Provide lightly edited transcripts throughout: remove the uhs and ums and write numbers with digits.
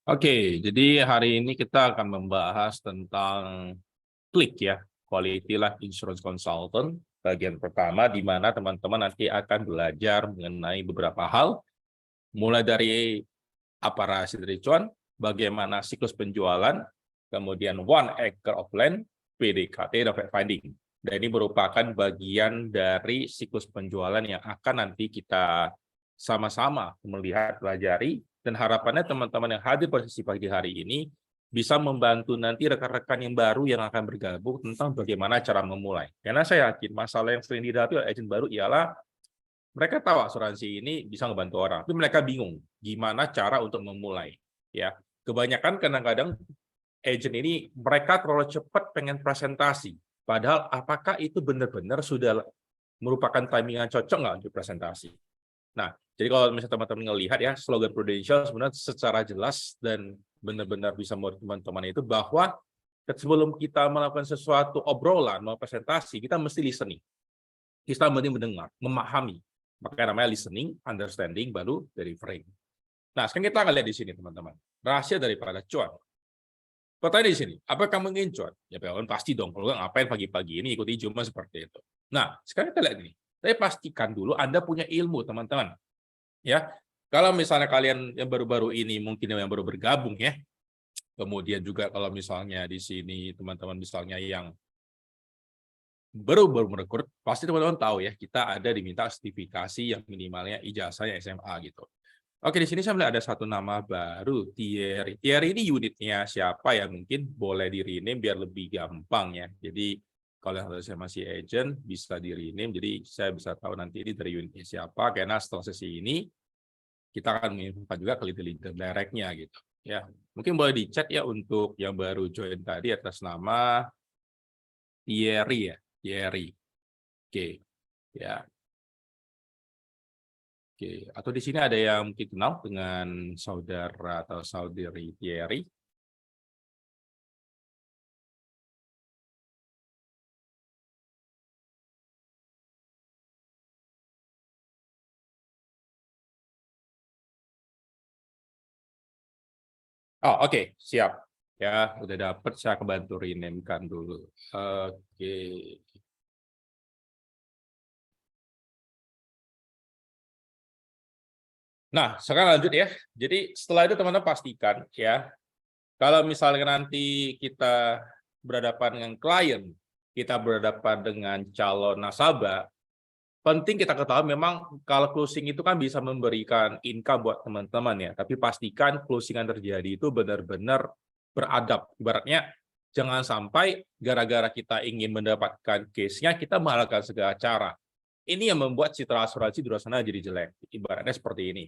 Oke, jadi hari ini kita akan membahas tentang Klik ya, Quality Life Insurance Consultant, bagian pertama di mana teman-teman nanti akan belajar mengenai beberapa hal, mulai dari apa rahasia dari cuan, bagaimana siklus penjualan, kemudian One Acre of Land, PDKT, dan fact finding. Dan ini merupakan bagian dari siklus penjualan yang akan nanti kita sama-sama melihat, pelajari, dan harapannya teman-teman yang hadir pada sesi pagi hari ini bisa membantu nanti rekan-rekan yang baru yang akan bergabung tentang bagaimana cara memulai. Karena saya yakin masalah yang sering dihadapi oleh agent baru ialah mereka tahu asuransi ini bisa ngebantu orang, tapi mereka bingung gimana cara untuk memulai. Ya, kebanyakan kadang-kadang agent ini mereka terlalu cepat pengen presentasi. Padahal apakah itu benar-benar sudah merupakan timing yang cocok nggak untuk presentasi? Nah, jadi kalau misalnya teman-teman ngelihat ya, slogan Prudential sebenarnya secara jelas dan benar-benar bisa membuat teman-teman itu bahwa sebelum kita melakukan sesuatu obrolan, mau presentasi, kita mesti listening. Kita mesti mendengar, memahami. Makanya namanya listening, understanding, baru delivering. Nah, sekarang kita akan lihat di sini, teman-teman. Rahasia daripada cuan. Pertanyaan di sini, apa kamu ingin cuan? Ya, pasti dong. Kalau nggak ngapain pagi-pagi ini ikuti cuma seperti itu. Nah, sekarang kita lihat ini. Saya pastikan dulu Anda punya ilmu, teman-teman. Ya, kalau misalnya kalian yang baru-baru ini mungkin yang baru bergabung ya. Kemudian juga kalau misalnya di sini teman-teman misalnya yang baru merekrut, pasti teman-teman tahu ya, kita ada diminta sertifikasi yang minimalnya ijazahnya SMA gitu. Oke, di sini saya melihat ada satu nama baru, Thierry. Thierry ini unitnya siapa ya? Mungkin boleh di-rename biar lebih gampang ya. Jadi kalau saya masih agent, bisa di-rename. Jadi saya bisa tahu nanti ini dari unitnya siapa. Karena setelah sesi ini, kita akan menginfokan juga ke leader direct-nya gitu. Ya, mungkin boleh di-chat ya untuk yang baru join tadi atas nama Thierry ya. Thierry. Oke, ya. Oke, atau di sini ada yang mungkin kenal dengan saudara atau saudari Thierry? Oh, oke, siap. Ya, udah dapet, saya kebantu rename-kan dulu. Oke. Nah, sekarang lanjut ya. Jadi setelah itu teman-teman pastikan ya, kalau misalnya nanti kita berhadapan dengan klien, kita berhadapan dengan calon nasabah, penting kita ketahui memang kalau closing itu kan bisa memberikan income buat teman-teman ya, tapi pastikan closing yang terjadi itu benar-benar beradab. Ibaratnya jangan sampai gara-gara kita ingin mendapatkan case-nya, kita mengalahkan segala cara. Ini yang membuat citra asuransi di luar sana jadi jelek. Ibaratnya seperti ini.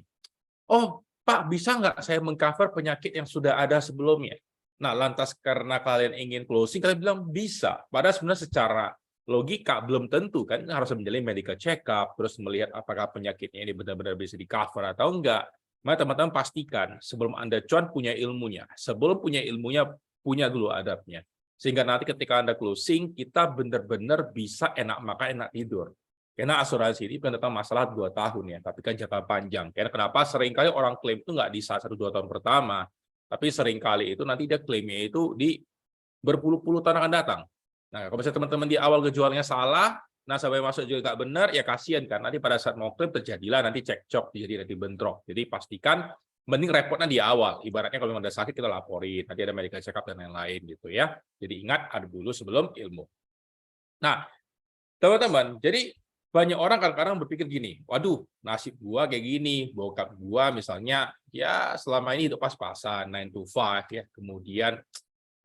Oh, Pak, bisa nggak saya mengcover penyakit yang sudah ada sebelumnya? Nah, lantas karena kalian ingin closing, kalian bilang bisa. Padahal sebenarnya secara logika belum tentu kan, harus menjalani medical check-up, terus melihat apakah penyakitnya ini benar-benar bisa di-cover atau enggak. Maka teman-teman pastikan sebelum Anda cuan punya ilmunya. Sebelum punya ilmunya, punya dulu adabnya. Sehingga nanti ketika Anda closing, kita benar-benar bisa enak makan, enak tidur. Karena asuransi ini bukan tentang masalah 2 tahun ya, tapi kan jangka panjang. Karena kenapa seringkali orang klaim itu nggak di saat 1-2 tahun pertama, tapi seringkali itu nanti dia klaimnya itu di berpuluh-puluh tahun akan datang. Nah, kalau misalnya teman-teman di awal kejualannya salah, nasabah yang masuk juga nggak benar, ya kasihan kan. Nanti pada saat mau klaim terjadilah nanti cekcok, jadi nanti bentrok. Jadi pastikan mending repotnya di awal. Ibaratnya kalau memang ada sakit kita laporin, nanti ada medical check up dan lain-lain gitu ya. Jadi ingat ada dulu sebelum ilmu. Nah, teman-teman, jadi banyak orang kadang-kadang berpikir gini, waduh, nasib gua kayak gini, bokap gua misalnya ya selama ini hidup pas-pasan 9 to 5 ya, kemudian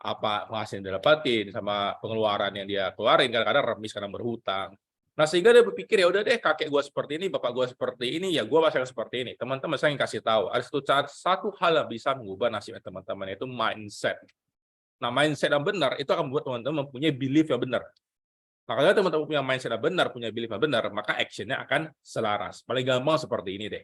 apa penghasilan yang dia dapatin sama pengeluaran yang dia keluarin kadang-kadang remis karena berhutang. Nah, sehingga dia berpikir ya udah deh kakek gua seperti ini, bapak gua seperti ini, ya gua masih seperti ini. Teman-teman saya ingin kasih tahu, ada satu hal yang bisa mengubah nasib teman-teman itu mindset. Nah, mindset yang benar itu akan membuat teman-teman mempunyai belief yang benar. Nah, kalau teman-teman punya mindset yang benar, punya belief yang benar, maka action-nya akan selaras. Paling gampang seperti ini deh.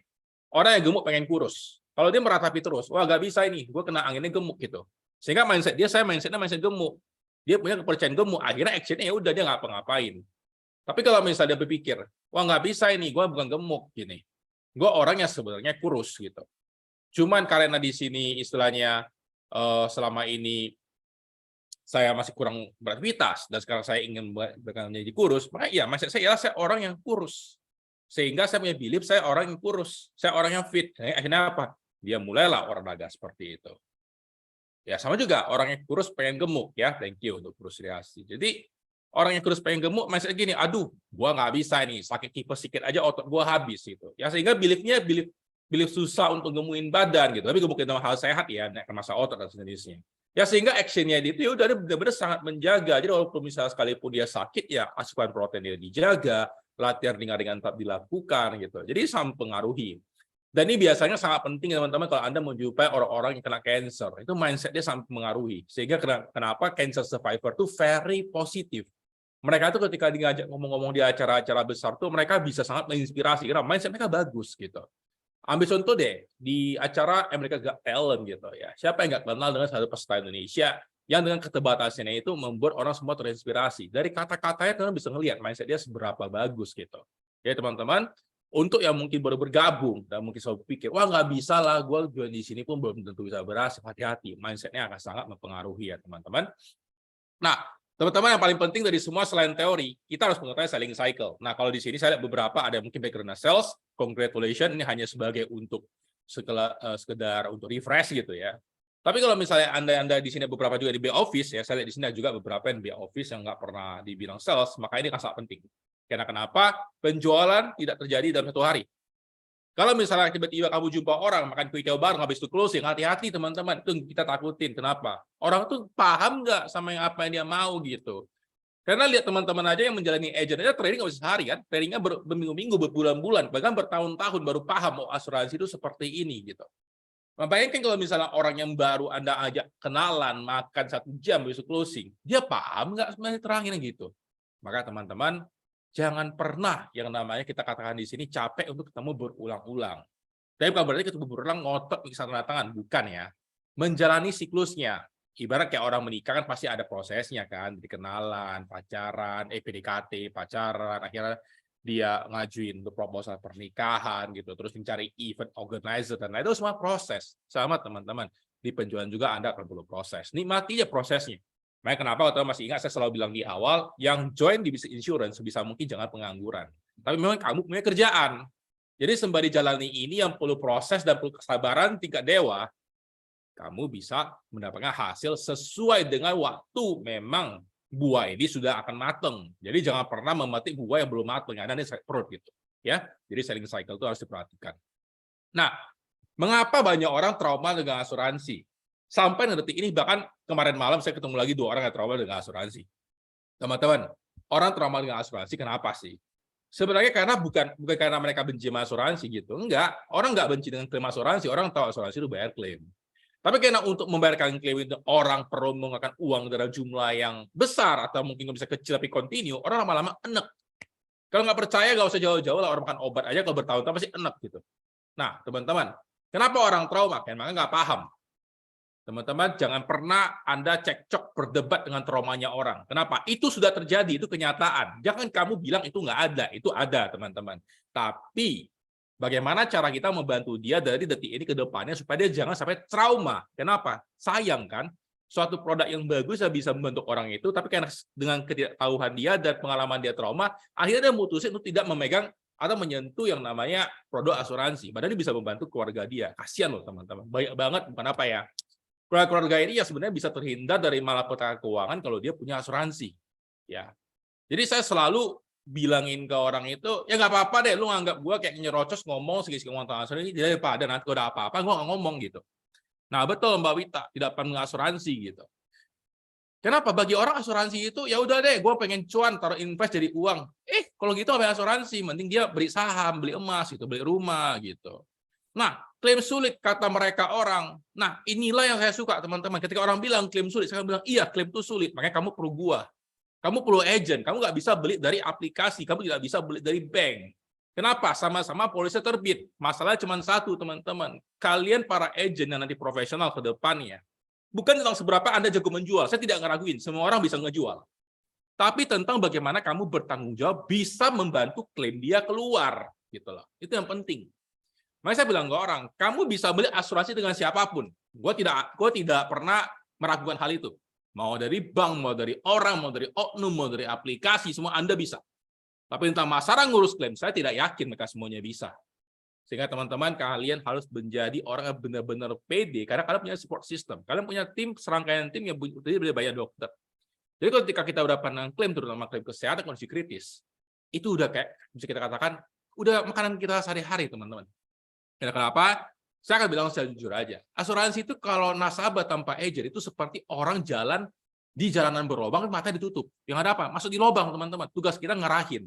Orang yang gemuk pengen kurus. Kalau dia meratapi terus, wah nggak bisa ini, gue kena anginnya gemuk gitu. Sehingga mindset dia, saya mindsetnya mindset gemuk. Dia punya kepercayaan gemuk, akhirnya action-nya ya udah dia nggak ngapa-ngapain. Tapi kalau misalnya dia berpikir, wah nggak bisa ini, gue bukan gemuk gini. Gue orangnya sebenarnya kurus gitu. Cuman karena di sini istilahnya selama ini saya masih kurang beraktivitas dan sekarang saya ingin menjadi kurus, maka iya mindset saya ialah saya orang yang kurus. Sehingga saya punya belief saya orang yang kurus, saya orang yang fit. Nah, akhirnya apa? Dia mulailah olahraga seperti itu. Ya sama juga orang yang kurus pengen gemuk ya, thank you untuk kurus reaksi. Jadi orang yang kurus pengen gemuk mindset gini, aduh, gua nggak bisa nih, sakit tipes sedikit aja otot gua habis gitu. Ya sehingga beliefnya belief susah untuk gemuin badan gitu. Tapi gemukin dalam hal sehat ya, naik masa otot dan sejenisnya. Ya sehingga actionnya itu ya udah benar-benar sangat menjaga. Jadi walaupun misalnya sekalipun dia sakit ya asupan protein dia dijaga, latihan ringan-ringan tetap dilakukan gitu. Jadi sangat mempengaruhi. Dan ini biasanya sangat penting teman-teman kalau Anda menjumpai orang-orang yang kena cancer. Itu mindset dia sangat mengaruhi. Sehingga kenapa cancer survivor itu very positif. Mereka tuh ketika diajak ngomong-ngomong di acara-acara besar tuh mereka bisa sangat menginspirasi karena mindset mereka bagus gitu. Ambil contoh deh di acara America Got Talent gitu ya. Siapa yang nggak kenal dengan satu peserta Indonesia yang dengan keterbatasannya itu membuat orang semua terinspirasi. Dari kata-katanya kalian bisa ngelihat mindset dia seberapa bagus gitu. Ya teman-teman, untuk yang mungkin baru bergabung dan mungkin selalu pikir, wah nggak bisa lah, gue join di sini pun belum tentu bisa berhasil. Hati-hati, mindsetnya akan sangat mempengaruhi ya teman-teman. Nah, teman-teman yang paling penting dari semua selain teori, kita harus mengetahui selling cycle. Nah, kalau di sini saya lihat beberapa ada mungkin background sales, congratulations, ini hanya sebagai untuk sekedar untuk refresh gitu ya. Tapi kalau misalnya Anda di sini beberapa juga di back office ya, saya lihat di sini juga beberapa yang back office yang nggak pernah dibilang sales, maka ini kan sangat penting. Karena kenapa? Penjualan tidak terjadi dalam satu hari. Kalau misalnya tiba-tiba kamu jumpa orang makan kue bareng habis itu closing, hati-hati teman-teman, itu kita takutin. Kenapa? Orang tuh paham nggak sama yang apa yang dia mau gitu. Karena lihat teman-teman aja yang menjalani agent aja trading nggak bisa sehari kan, tradingnya berminggu-minggu, berbulan-bulan, bahkan bertahun-tahun baru paham oh asuransi itu seperti ini gitu. Nah, bayangkan kalau misalnya orang yang baru Anda ajak kenalan, makan 1 jam besok closing, dia paham nggak sebenarnya terangin gitu. Maka teman-teman, jangan pernah yang namanya kita katakan di sini capek untuk ketemu berulang-ulang. Tapi bukan berarti ketemu berulang ngotot di tanda tangan, bukan ya. Menjalani siklusnya. Ibarat kayak orang menikah kan pasti ada prosesnya kan, dikenalan, pacaran, PDKT, pacaran, akhirnya dia ngajuin untuk proposal pernikahan gitu, terus mencari event organizer dan lain itu semua proses. Sama teman-teman, di penjualan juga Anda akan perlu proses. Nikmati aja prosesnya. Makanya kenapa kalau masih ingat saya selalu bilang di awal, yang join di bisnis insurance sebisa mungkin jangan pengangguran. Tapi memang kamu punya kerjaan. Jadi sembari jalani ini yang perlu proses dan perlu kesabaran tingkat dewa, kamu bisa mendapatkan hasil sesuai dengan waktu memang buah ini sudah akan mateng. Jadi jangan pernah memetik buah yang belum mateng, yang ada di perut gitu. Ya, jadi selling cycle itu harus diperhatikan. Nah, mengapa banyak orang trauma dengan asuransi? Sampai detik ini bahkan kemarin malam saya ketemu lagi 2 orang yang trauma dengan asuransi. Teman-teman, orang trauma dengan asuransi kenapa sih? Sebenarnya karena bukan karena mereka benci sama asuransi gitu. Enggak, orang enggak benci dengan klaim asuransi, orang tahu asuransi itu bayar klaim. Tapi karena untuk membayarkan klaim itu orang perlu menggunakan uang dalam jumlah yang besar atau mungkin bisa kecil tapi continue, orang lama-lama enek. Kalau nggak percaya nggak usah jauh-jauh lah, orang makan obat aja kalau bertahun-tahun pasti enek gitu. Nah, teman-teman, kenapa orang trauma? Karena nggak paham. Teman-teman, jangan pernah Anda cekcok berdebat dengan traumanya orang. Kenapa? Itu sudah terjadi, itu kenyataan. Jangan kamu bilang itu nggak ada, itu ada, teman-teman. Tapi, bagaimana cara kita membantu dia dari detik ini ke depannya supaya dia jangan sampai trauma. Kenapa? Sayang kan? Suatu produk yang bagus bisa membantu orang itu, tapi karena dengan ketidaktahuan dia dan pengalaman dia trauma, akhirnya dia memutuskan untuk tidak memegang atau menyentuh yang namanya produk asuransi. Padahal ini bisa membantu keluarga dia. Kasian loh teman-teman. Banyak banget, bukan apa ya. Keluarga ini ya sebenarnya bisa terhindar dari malapetaka keuangan kalau dia punya asuransi. Ya. Jadi saya selalu bilangin ke orang itu, ya nggak apa-apa deh, lu nganggap gue kayak nyerocos ngomong segi ngomong tentang asuransi, daripada nanti udah apa-apa, gue nggak ngomong gitu. Nah betul Mbak Wita, tidak pernah asuransi gitu. Kenapa? Bagi orang asuransi itu, ya udah deh, gue pengen cuan, taruh invest jadi uang. Kalau gitu apa asuransi? Mending dia beli saham, beli emas, gitu, beli rumah gitu. Nah, klaim sulit kata mereka orang. Nah, inilah yang saya suka teman-teman. Ketika orang bilang klaim sulit, saya bilang iya klaim itu sulit. Makanya kamu perlu gua. Kamu perlu agent. Kamu nggak bisa beli dari aplikasi. Kamu tidak bisa beli dari bank. Kenapa? Sama-sama polisi terbit. Masalahnya cuma satu teman-teman. Kalian para agent yang nanti profesional ke depannya. Bukan tentang seberapa Anda jago menjual. Saya tidak ngeraguin. Semua orang bisa ngejual. Tapi tentang bagaimana kamu bertanggung jawab bisa membantu klaim dia keluar. Gitu loh. Itu yang penting. Makanya saya bilang ke orang, kamu bisa beli asuransi dengan siapapun. Gue tidak pernah meragukan hal itu. Mau dari bank, mau dari orang, mau dari oknum, mau dari aplikasi, semua Anda bisa. Tapi tentang masalah ngurus klaim, saya tidak yakin mereka semuanya bisa. Sehingga teman-teman, kalian harus menjadi orang yang benar-benar pede, karena kalian punya support system. Kalian punya tim, serangkaian tim yang berdiri banyak dokter. Jadi ketika kita udah pandang klaim, terutama klaim kesehatan kondisi kritis, itu udah kayak bisa kita katakan udah makanan kita sehari-hari, teman-teman. Dan kenapa? Saya akan bilang secara jujur aja. Asuransi itu kalau nasabah tanpa agent itu seperti orang jalan di jalanan berlobang, mata ditutup. Yang ada apa? Masuk di lobang, teman-teman. Tugas kita ngarahin.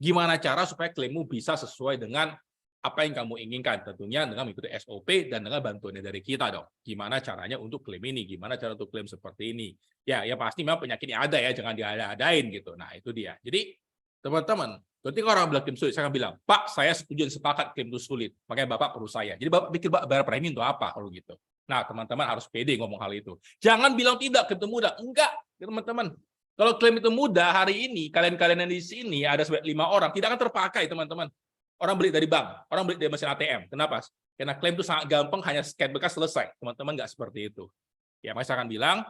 Gimana cara supaya klaimmu bisa sesuai dengan apa yang kamu inginkan, tentunya dengan mengikuti SOP dan dengan bantuannya dari kita dong. Gimana caranya untuk klaim ini, gimana cara untuk klaim seperti ini. Ya, yang pasti memang penyakitnya ada ya, jangan diada-adain gitu. Nah, itu dia. Jadi, teman-teman, ketika orang bilang klaim sulit, saya akan bilang, Pak, saya setuju dan sepakat klaim itu sulit, makanya Bapak perlu saya. Jadi Bapak pikir Bapak bayar premi untuk apa kalau gitu. Nah, teman-teman harus pede ngomong hal itu. Jangan bilang tidak, klaim itu mudah. Enggak, teman-teman. Kalau klaim itu mudah, hari ini, kalian-kalian yang di sini, ada sebanyak 5 orang, tidak akan terpakai, teman-teman. Orang beli dari bank, orang beli dari mesin ATM. Kenapa? Karena klaim itu sangat gampang, hanya scan bekas selesai. Teman-teman nggak seperti itu. Ya, saya akan bilang,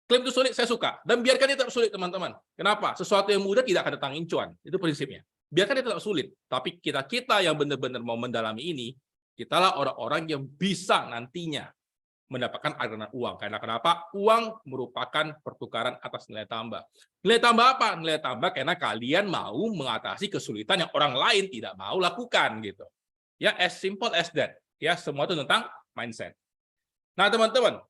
klaim itu sulit, saya suka. Dan biarkan dia tetap sulit, teman-teman. Kenapa? Sesuatu yang mudah tidak akan datangin cuan. Itu prinsipnya. Biarkan dia tetap sulit. Tapi kita yang benar-benar mau mendalami ini, kitalah orang-orang yang bisa nantinya mendapatkan aliran uang. Karena kenapa? Uang merupakan pertukaran atas nilai tambah. Nilai tambah apa? Nilai tambah karena kalian mau mengatasi kesulitan yang orang lain tidak mau lakukan gitu. Ya, as simple as that. Ya, semua itu tentang mindset. Nah, teman-teman,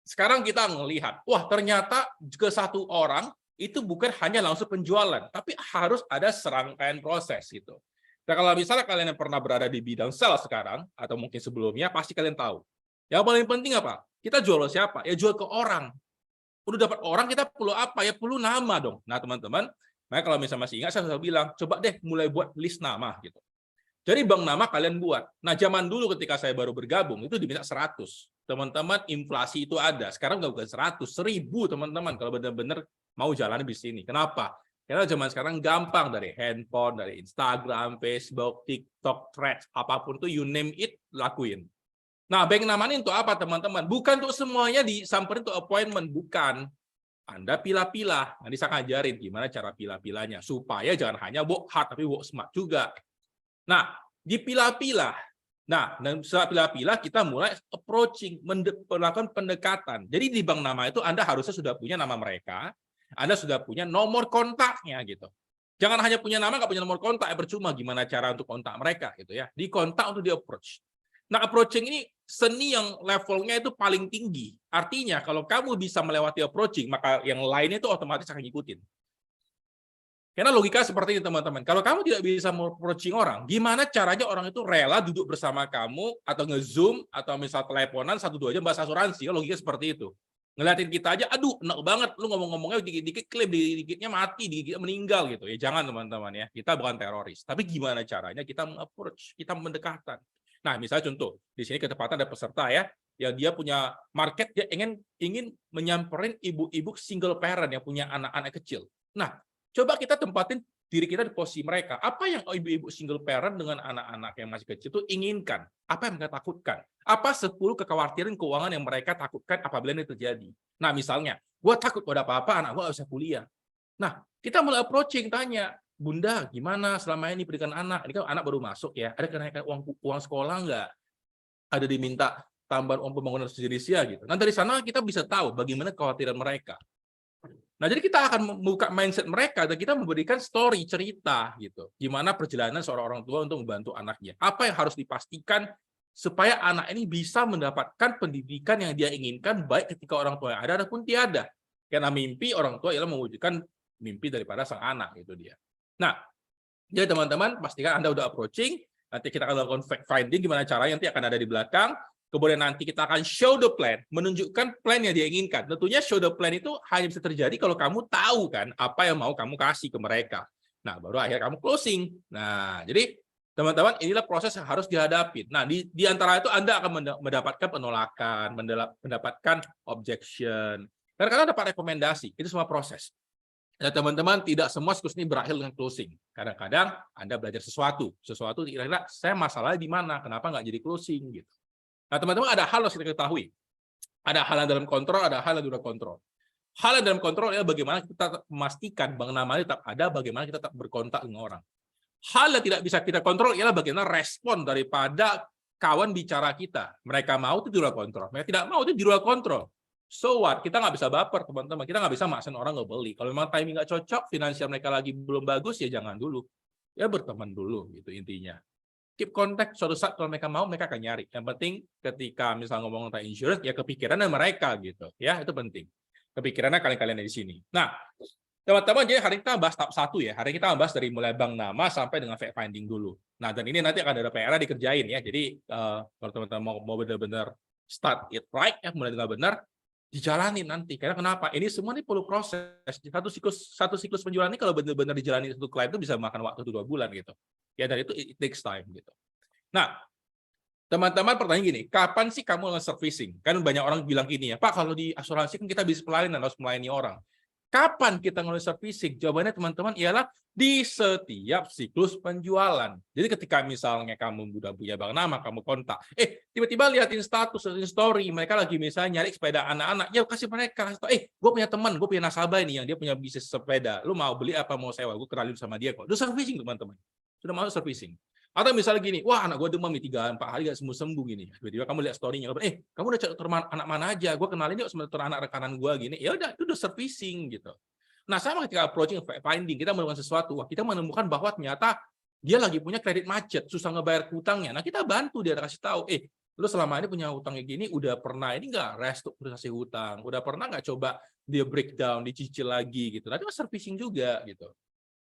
sekarang kita melihat, wah ternyata ke satu orang itu bukan hanya langsung penjualan, tapi harus ada serangkaian proses gitu. Nah, kalau misalnya kalian yang pernah berada di bidang sales sekarang, atau mungkin sebelumnya, pasti kalian tahu. Yang paling penting apa? Kita jual ke siapa? Ya jual ke orang. Udah dapat orang, kita perlu apa? Ya perlu nama dong. Nah, teman-teman, makanya kalau misalnya masih ingat, saya selalu bilang, coba deh mulai buat list nama gitu. Jadi bank nama kalian buat. Nah, zaman dulu ketika saya baru bergabung, itu diminta 100. Teman-teman, inflasi itu ada. Sekarang nggak bukan 100, 1000, teman-teman, kalau benar-benar mau jalan di sini. Kenapa? Karena zaman sekarang gampang, dari handphone, dari Instagram, Facebook, TikTok, Threads, apapun itu, you name it, lakuin. Nah, bank nama ini untuk apa, teman-teman? Bukan untuk semuanya disamperin untuk appointment, bukan. Anda pilah-pilah. Nanti saya ngajarin gimana cara pilah-pilahnya. Supaya jangan hanya work hard, tapi work smart juga. Nah, dipilah-pilah. Nah, dan setelah pilah-pilah, kita mulai approaching, melakukan pendekatan. Jadi di bank nama itu Anda harusnya sudah punya nama mereka, Anda sudah punya nomor kontaknya gitu. Jangan hanya punya nama, nggak punya nomor kontak, ya percuma gimana cara untuk kontak mereka gitu ya. Di kontak untuk di approach. Nah, approaching ini seni yang levelnya itu paling tinggi. Artinya kalau kamu bisa melewati approaching, maka yang lainnya itu otomatis akan ngikutin. Karena logika seperti ini, teman-teman. Kalau kamu tidak bisa approaching orang, gimana caranya orang itu rela duduk bersama kamu atau nge-zoom atau misal teleponan 1-2 jam bahas asuransi? Logika seperti itu. Ngeliatin kita aja, aduh, enak banget. Lu ngomong-ngomongnya dikit-dikit klaim, dikit-dikitnya mati, dikit-dikitnya meninggal gitu. Ya jangan, teman-teman ya. Kita bukan teroris. Tapi gimana caranya kita meng-approach, kita mendekatan. Nah, misalnya contoh, di sini ketepatan ada peserta ya, yang dia punya market, dia ingin menyamperin ibu-ibu single parent yang punya anak-anak kecil. Nah, coba kita tempatin diri kita di posisi mereka. Apa yang ibu-ibu single parent dengan anak-anak yang masih kecil itu inginkan? Apa yang mereka takutkan? Apa 10 kekhawatiran keuangan yang mereka takutkan apabila ini terjadi? Nah, misalnya, gue takut pada apa-apa, anak gue nggak bisa kuliah. Nah, kita mulai approaching, tanya, Bunda, gimana selama ini pendidikan anak? Ini kan anak baru masuk ya, ada kenaikan uang sekolah nggak? Ada diminta tambahan uang pembangunan residensial gitu. Nah, dari sana kita bisa tahu bagaimana kekhawatiran mereka. Nah, jadi kita akan membuka mindset mereka dan kita memberikan story, cerita gitu. Gimana perjalanan seorang orang tua untuk membantu anaknya. Apa yang harus dipastikan supaya anak ini bisa mendapatkan pendidikan yang dia inginkan baik ketika orang tua yang ada ataupun tiada. Karena mimpi orang tua ialah mewujudkan mimpi daripada sang anak, itu dia. Nah, jadi teman-teman pastikan Anda udah approaching, nanti kita akan lakukan fact finding gimana caranya, nanti akan ada di belakang. Kemudian nanti kita akan show the plan, menunjukkan plan yang dia inginkan. Tentunya show the plan itu hanya bisa terjadi kalau kamu tahu kan apa yang mau kamu kasih ke mereka. Nah, baru akhirnya kamu closing. Nah, jadi teman-teman inilah proses yang harus dihadapi. Nah, di antara itu Anda akan mendapatkan penolakan, mendapatkan objection. Karena dapat rekomendasi, itu semua proses. Ya teman-teman, tidak semua siklus ini berakhir dengan closing. Kadang-kadang Anda belajar sesuatu kira-kira saya masalah di mana, kenapa nggak jadi closing gitu. Nah teman-teman, ada hal yang harus kita ketahui. Ada hal yang dalam kontrol, ada hal yang di luar kontrol. Hal yang dalam kontrol adalah bagaimana kita memastikan bank namanya tetap ada, bagaimana kita tetap berkontak dengan orang. Hal yang tidak bisa kita kontrol ialah bagaimana respon daripada kawan bicara kita. Mereka mau itu di luar kontrol, mereka tidak mau itu di luar kontrol. So what? Kita nggak bisa baper, teman-teman. Kita nggak bisa maksain orang nggak beli. Kalau memang timing nggak cocok, finansial mereka lagi belum bagus, ya jangan dulu. Ya berteman dulu, gitu intinya. Keep contact, suatu saat kalau mereka mau, mereka akan nyari. Yang penting ketika misalnya ngomong tentang insurance, ya kepikirannya mereka gitu. Ya, itu penting. Kepikirannya kalian-kalian di sini. Nah, teman-teman, jadi hari ini kita bahas tahap 1 ya. Hari ini kita bahas dari mulai bank nama sampai dengan fact finding dulu. Nah, dan ini nanti akan ada PR dikerjain ya. Jadi kalau teman-teman mau benar-benar start it right ya, mulai dengan benar, dijalanin nanti. Karena kenapa? Ini semua ini perlu proses. Satu siklus penjualan ini kalau benar-benar dijalani satu klien itu bisa makan waktu 2 bulan gitu. Ya, dan itu it takes time gitu. Nah, teman-teman pertanyaan gini, kapan sih kamu lakukan servicing? Kan banyak orang bilang gini ya, Pak, kalau di asuransi kan kita bisa pelayanan, harus melayani orang. Kapan kita ngelakuin servicing? Jawabannya teman-teman ialah di setiap siklus penjualan. Jadi ketika misalnya kamu udah punya bank nama, kamu kontak, tiba-tiba liatin status, liatin story, mereka lagi misalnya nyari sepeda anak-anak, ya kasih mereka, gue punya teman, gue punya nasabah ini yang dia punya bisnis sepeda, lu mau beli apa mau sewa, gue kenalin sama dia kok. Itu servicing teman-teman, sudah mau servicing. Atau misalnya gini, wah anak gue demam nih 3-4 hari gak sembuh-sembuh gini. Tiba-tiba kamu lihat story-nya, kamu udah cari anak mana aja, gue kenalin yuk sama anak rekanan gue gini. Ya udah, itu udah servicing gitu. Nah, sama ketika approaching finding, kita menemukan sesuatu, kita menemukan bahwa ternyata dia lagi punya kredit macet, susah ngebayar hutangnya. Nah, kita bantu dia, kasih tahu, lu selama ini punya hutang kayak gini, udah pernah ini nggak restrukturisasi hutang, udah pernah nggak coba dia breakdown, dicicil lagi gitu. Nanti servicing juga gitu.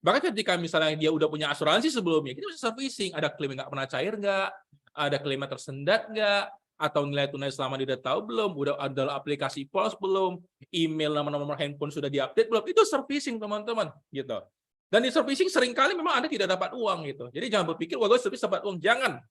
Bahkan ketika misalnya dia udah punya asuransi sebelumnya, kita bisa servicing. Ada klaim yang nggak pernah cair nggak? Ada klaim yang tersendat nggak? Atau nilai tunai selama dia udah tahu belum? Udah ada aplikasi POS belum? Email nomor handphone sudah diupdate belum? Itu servicing teman-teman, gitu. Dan di servicing seringkali memang Anda tidak dapat uang gitu. Jadi jangan berpikir, wah gue service dapat uang. Jangan.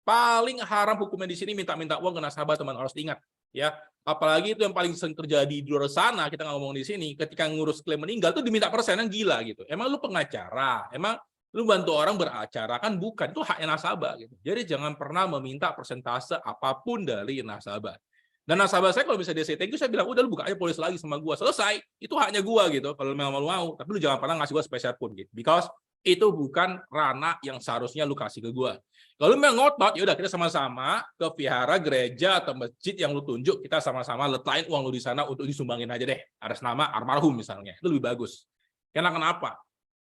Paling haram hukumnya di sini minta-minta uang ke nasabah, teman, harus diingat. Ya, apalagi itu yang paling sering terjadi di luar sana, kita nggak ngomong di sini, ketika ngurus klaim meninggal tuh diminta persenan, gila gitu. Emang lu pengacara, emang lu bantu orang beracara, kan bukan, itu haknya nasabah gitu. Jadi jangan pernah meminta persentase apapun dari nasabah. Dan nasabah saya kalau bisa dia say thank you, saya bilang udah lu buka aja polis lagi sama gua, selesai, itu haknya gua gitu. Kalau memang mau, tapi lu jangan pernah ngasih gua spesial pun gitu, because itu bukan ranah yang seharusnya lu kasih ke gua. Kalau memang ngotot, ya udah kita sama-sama ke vihara, gereja atau masjid yang lu tunjuk, kita sama-sama letain uang lu di sana untuk disumbangin aja deh, atas nama almarhum misalnya, itu lebih bagus. Karena kenapa?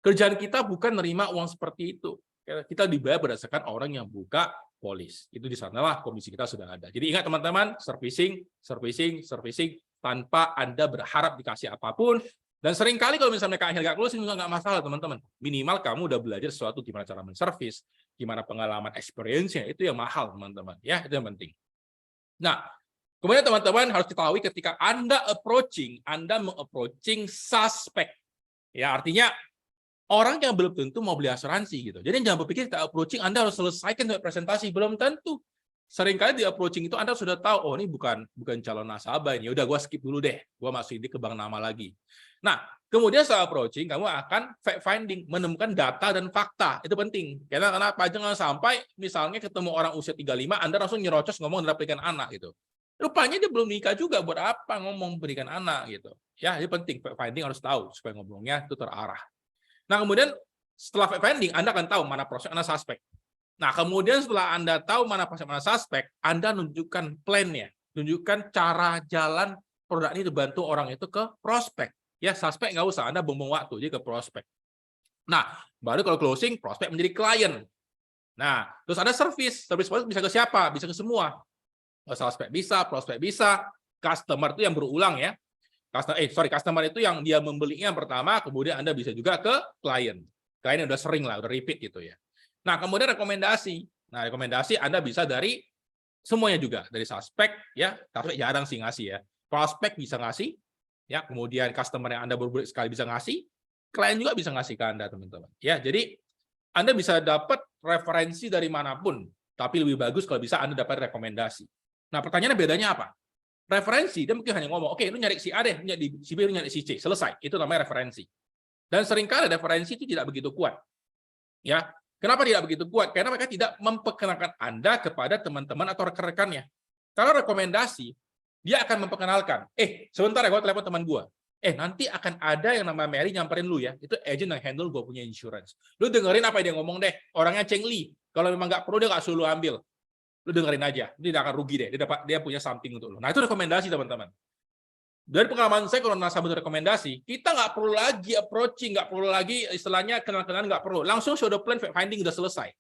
Kerjaan kita bukan nerima uang seperti itu. Kita dibayar berdasarkan orang yang buka polis. Itu di sanalah komisi kita sudah ada. Jadi ingat teman-teman, servicing tanpa Anda berharap dikasih apapun. Dan seringkali kalau misalnya mereka akhirnya nggak closing, nggak masalah teman-teman. Minimal kamu udah belajar sesuatu, gimana cara menservis, gimana pengalaman experience-nya, itu yang mahal teman-teman. Ya, itu yang penting. Nah, kemudian teman-teman harus ketahui ketika Anda meng-approaching suspek. Ya, artinya orang yang belum tentu mau beli asuransi gitu. Jadi jangan berpikir kita approaching Anda harus selesaikan presentasi, belum tentu. Seringkali di approaching itu Anda sudah tahu, oh ini bukan calon nasabah ini. Udah gue skip dulu deh, gue masuk ini ke bank nama lagi. Nah, kemudian setelah approaching, kamu akan fact finding, menemukan data dan fakta. Itu penting. Karena kenapa? Jangan sampai misalnya ketemu orang usia 35, Anda langsung nyerocos ngomong dan berikan anak gitu. Rupanya dia belum nikah juga, buat apa ngomong berikan anak gitu. Ya, ini penting. Fact finding harus tahu supaya ngomongnya itu terarah. Nah, kemudian setelah fact finding, Anda akan tahu mana prospek, mana suspek. Nah, kemudian setelah Anda tahu mana prospek, mana suspek, Anda tunjukkan plan-nya, tunjukkan cara jalan produk ini dibantu orang itu ke prospek. Ya, suspek nggak usah, Anda buang waktu, jadi ke prospek. Nah, baru kalau closing, prospek menjadi klien. Nah, terus ada service bisa ke siapa? Bisa ke semua. Suspek bisa, prospek bisa, customer itu yang berulang ya. Customer itu yang dia membelinya yang pertama, kemudian Anda bisa juga ke klien. Klien udah sering lah, udah repeat gitu ya. Nah, kemudian rekomendasi. Nah, rekomendasi Anda bisa dari semuanya juga, dari suspek ya, suspek jarang sih ngasih ya. Prospek bisa ngasih, ya, kemudian customer yang Anda baru sekali bisa ngasih, klien juga bisa ngasih ke Anda, teman-teman. Ya, jadi Anda bisa dapat referensi dari manapun, tapi lebih bagus kalau bisa Anda dapat rekomendasi. Nah, pertanyaannya bedanya apa? Referensi, dia mungkin hanya ngomong, oke, lu nyari si A deh, nyari si B, lu nyari si C, selesai. Itu namanya referensi. Dan seringkali referensi itu tidak begitu kuat. Ya, kenapa tidak begitu kuat? Karena mereka tidak memperkenalkan Anda kepada teman-teman atau rekan-rekannya. Kalau rekomendasi, dia akan memperkenalkan. Sebentar ya, gue telepon teman gue. Nanti akan ada yang nama Mary nyamperin lu ya. Itu agent yang handle gue punya insurance. Lu dengerin apa yang dia ngomong deh. Orangnya Cheng Li. Kalau memang nggak perlu, dia nggak suruh lu ambil. Lu dengerin aja. Dia tidak akan rugi deh. Dia punya something untuk lu. Nah, itu rekomendasi, teman-teman. Dari pengalaman saya, kalau nasabah rekomendasi, kita nggak perlu lagi approaching, nggak perlu lagi istilahnya kenal-kenalan, nggak perlu. Langsung show the plan, finding udah selesai.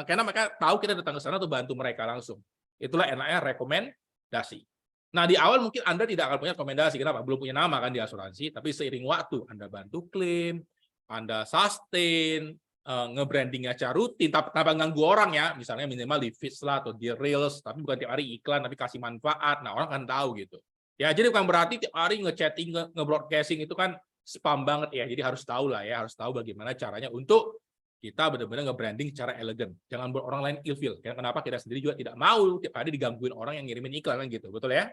Karena mereka tahu kita datang ke sana untuk bantu mereka langsung. Itulah enaknya rekomendasi. Nah, di awal mungkin Anda tidak akan punya rekomendasi. Kenapa? Belum punya nama kan di asuransi, tapi seiring waktu Anda bantu klaim, Anda sustain, nge-branding acara rutin, tanpa ganggu orang ya, misalnya minimal di feeds lah atau di reels, tapi bukan tiap hari iklan, tapi kasih manfaat. Nah, orang kan tahu gitu. Ya, jadi bukan berarti tiap hari nge-chatting, nge-broadcasting itu kan spam banget ya. Jadi harus tahu lah ya, harus tahu bagaimana caranya untuk kita benar-benar nge-branding secara elegan. Jangan buat orang lain ilfeel. Kenapa kita sendiri juga tidak mau tiap hari digangguin orang yang ngirimin iklan kan gitu. Betul ya?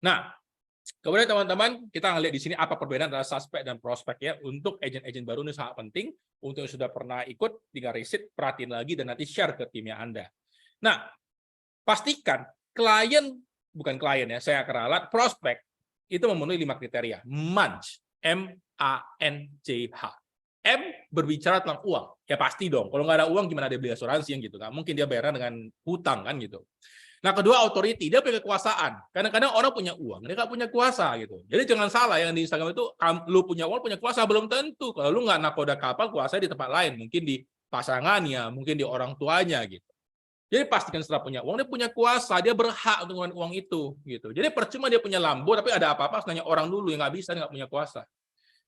Nah, kemudian teman-teman, kita ngelihat di sini apa perbedaan antara suspek dan prospek ya. Untuk agent-agent baru ini sangat penting. Untuk yang sudah pernah ikut, tinggal riset, perhatiin lagi, dan nanti share ke timnya Anda. Nah, pastikan bukan klien ya, saya keralat, prospek itu memenuhi 5 kriteria. MANCH, M-A-N-C-H. M berbicara tentang uang. Ya pasti dong, kalau nggak ada uang gimana dia beli asuransi yang gitu kan? Mungkin dia bayarnya dengan hutang kan gitu. Nah, kedua authority, dia punya kekuasaan. Kadang-kadang orang punya uang, dia nggak punya kuasa gitu. Jadi jangan salah yang di Instagram itu, lu punya uang, punya kuasa, belum tentu. Kalau lu nggak nakoda kapal, kuasa di tempat lain. Mungkin di pasangannya, mungkin di orang tuanya gitu. Jadi pastikan setelah punya uang, dia punya kuasa, dia berhak untuk menggunakan uang itu, gitu. Jadi percuma dia punya Lambo, tapi ada apa-apa harus nanya orang dulu yang nggak bisa, nggak punya kuasa.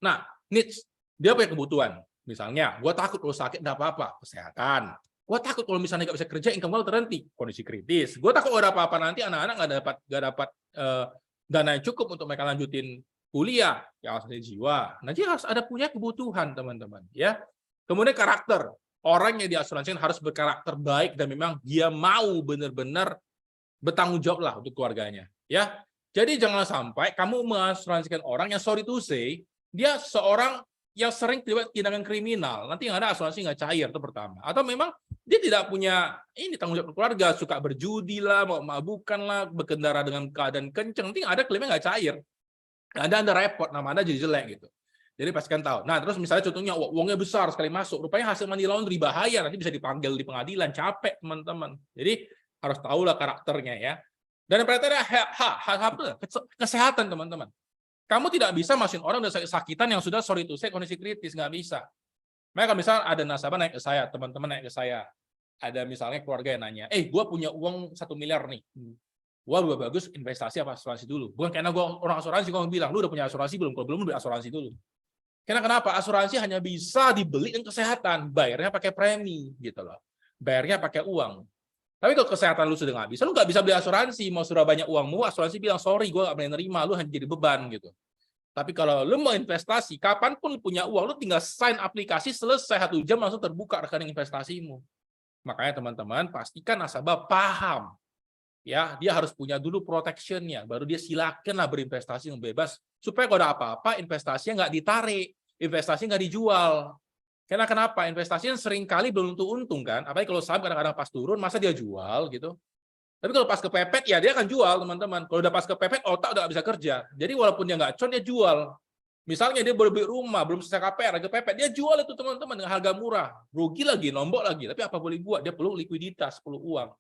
Nah, needs, dia punya kebutuhan. Misalnya, gue takut kalau sakit nggak apa-apa, kesehatan. Gue takut kalau misalnya nggak bisa kerja, income gue terhenti, kondisi kritis. Gue takut kalau ada apa-apa nanti anak-anak nggak dapat dana yang cukup untuk mereka lanjutin kuliah, ya harus ada jiwa. Nanti harus ada punya kebutuhan, teman-teman. Ya. Kemudian karakter. Orang yang diasuransikan harus berkarakter baik dan memang dia mau benar-benar bertanggung jawab lah untuk keluarganya, ya. Jadi jangan sampai kamu mengasuransikan orang yang sorry to say dia seorang yang sering terlibat tindakan kriminal, nanti yang ada asuransi nggak cair, itu pertama. Atau memang dia tidak punya tanggung jawab keluarga, suka berjudi lah, mabukan lah, berkendara dengan keadaan kenceng, nanti ada klaimnya nggak cair, Anda repot, nama Anda jadi jelek gitu. Jadi pastikan tahu. Nah, terus misalnya contohnya uangnya besar sekali masuk, rupanya hasil money laundry bahaya, nanti bisa dipanggil di pengadilan, capek teman-teman. Jadi harus tahulah karakternya ya. Dan yang pertama kesehatan teman-teman. Kamu tidak bisa masukin orang dengan sakitan yang sudah sorry to say kondisi kritis, nggak bisa. Mereka misalnya ada nasabah naik ke saya, teman-teman naik ke saya, ada misalnya keluarga yang nanya, gue punya uang 1 miliar nih. Wah, bagus investasi apa asuransi dulu. Bukan karena gue orang asuransi, gue bilang, lu udah punya asuransi belum? Kalau belum, lu beli asuransi dulu. Karena kenapa? Asuransi hanya bisa dibeli dengan kesehatan, bayarnya pakai premi gitu loh. Bayarnya pakai uang. Tapi kalau kesehatan lu sudah nggak bisa, lu nggak bisa beli asuransi. Mau sudah banyak uangmu, asuransi bilang sorry, gue nggak boleh nerima, lu hanya jadi beban gitu. Tapi kalau lu mau investasi, kapanpun lu punya uang, lu tinggal sign aplikasi, selesai 1 jam langsung terbuka rekening investasimu. Makanya teman-teman pastikan nasabah paham. Ya, dia harus punya dulu protection-nya, baru dia silakanlah berinvestasi yang bebas supaya kalau ada apa-apa investasinya nggak ditarik, investasi nggak dijual. Karena kenapa? Investasinya sering kali belum tentu untung kan, apalagi kalau saham kadang-kadang pas turun masa dia jual gitu. Tapi kalau pas kepepet ya dia akan jual teman-teman. Kalau udah pas kepepet otak udah nggak bisa kerja. Jadi walaupun dia nggak con dia jual. Misalnya dia baru beli rumah, belum selesai KPR, harga kepepet, dia jual itu teman-teman dengan harga murah. Rugi lagi, nombok lagi. Tapi apa boleh buat? Dia perlu likuiditas, perlu uang.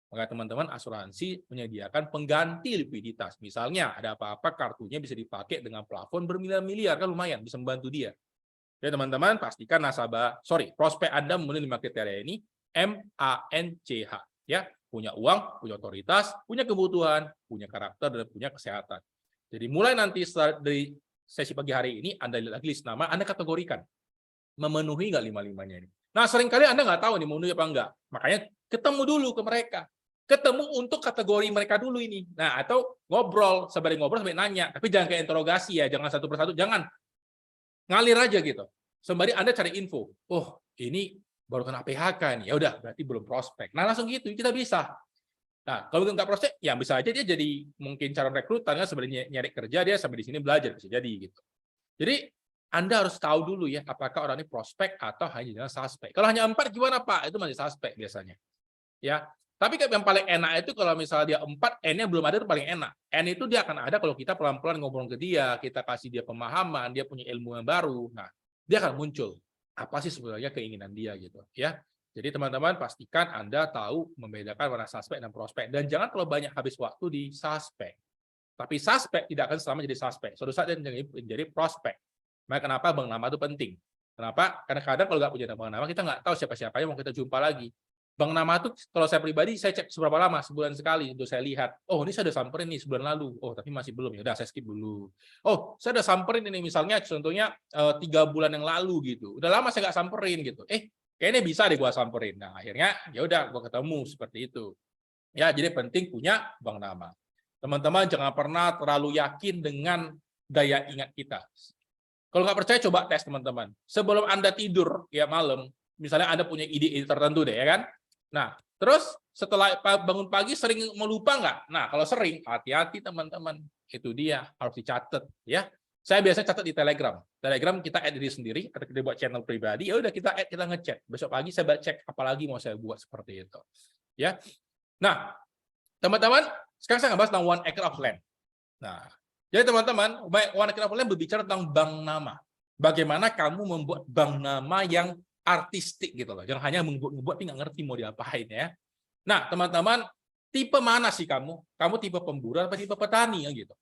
Maka teman-teman asuransi menyediakan pengganti likuiditas. Misalnya ada apa-apa kartunya bisa dipakai dengan plafon bermiliar-miliar, kan lumayan bisa membantu dia. Ya teman-teman pastikan prospek Anda memenuhi 5 kriteria ini, MANCH ya, punya uang, punya otoritas, punya kebutuhan, punya karakter dan punya kesehatan. Jadi mulai nanti dari sesi pagi hari ini Anda lihat lagi list nama, Anda kategorikan memenuhi nggak 5-5-nya ini. Nah seringkali Anda nggak tahu nih memenuhi apa enggak, makanya ketemu dulu ke mereka. Ketemu untuk kategori mereka dulu ini. Nah, atau ngobrol, sambil nanya. Tapi jangan kayak interogasi ya, jangan satu persatu. Jangan. Ngalir aja gitu. Sembari Anda cari info. Oh, ini baru kena PHK nih. Ya udah, berarti belum prospek. Nah, langsung gitu, kita bisa. Nah, kalau nggak prospek, ya bisa aja dia jadi mungkin cara rekrutan, kan sebenarnya nyari kerja, dia sampai di sini belajar. Bisa jadi gitu. Jadi, Anda harus tahu dulu ya, apakah orang ini prospek atau hanya suspek. Kalau hanya 4 gimana Pak? Itu masih suspek biasanya. Ya, tapi yang paling enak itu kalau misalnya dia 4, N-nya belum ada itu paling enak. N itu dia akan ada kalau kita pelan-pelan ngobrol ke dia, kita kasih dia pemahaman, dia punya ilmu yang baru. Nah, dia akan muncul. Apa sih sebenarnya keinginan dia gitu ya. Jadi teman-teman pastikan Anda tahu membedakan mana suspek dan prospek. Dan jangan terlalu banyak habis waktu di suspek. Tapi suspek tidak akan selama jadi suspek. Suatu saat dia menjadi prospek. Makanya kenapa bank nama itu penting. Kenapa? Karena kadang kalau nggak punya bank nama, kita nggak tahu siapa-siapa yang mau kita jumpa lagi. Bank nama itu kalau saya pribadi saya cek seberapa lama, sebulan sekali untuk saya lihat. Oh, ini saya udah samperin nih sebulan lalu. Oh, tapi masih belum. Ya udah saya skip dulu. Oh, saya udah samperin ini misalnya contohnya 3 bulan yang lalu gitu. Udah lama saya nggak samperin gitu. Kayaknya bisa deh gua samperin. Nah, akhirnya ya udah gua ketemu seperti itu. Ya, jadi penting punya bank nama. Teman-teman jangan pernah terlalu yakin dengan daya ingat kita. Kalau nggak percaya coba tes teman-teman. Sebelum Anda tidur ya malam, misalnya Anda punya ide tertentu deh ya kan. Nah, terus setelah bangun pagi sering melupa nggak? Nah, kalau sering, hati-hati teman-teman. Itu dia, harus dicatat ya. Saya biasa catat di Telegram. Telegram kita add diri sendiri, atau kita buat channel pribadi, ya udah kita add, kita ngecek. Besok pagi saya cek apalagi mau saya buat seperti itu. Ya. Nah, teman-teman, sekarang saya ngebahas tentang one acre of land. Nah, jadi teman-teman, one acre of land berbicara tentang bank nama. Bagaimana kamu membuat bank nama yang artistik gitu loh. Jangan hanya membuat tapi nggak ngerti mau diapain ya. Nah, teman-teman, tipe mana sih kamu? Kamu tipe pemburu atau tipe petani ya gitu.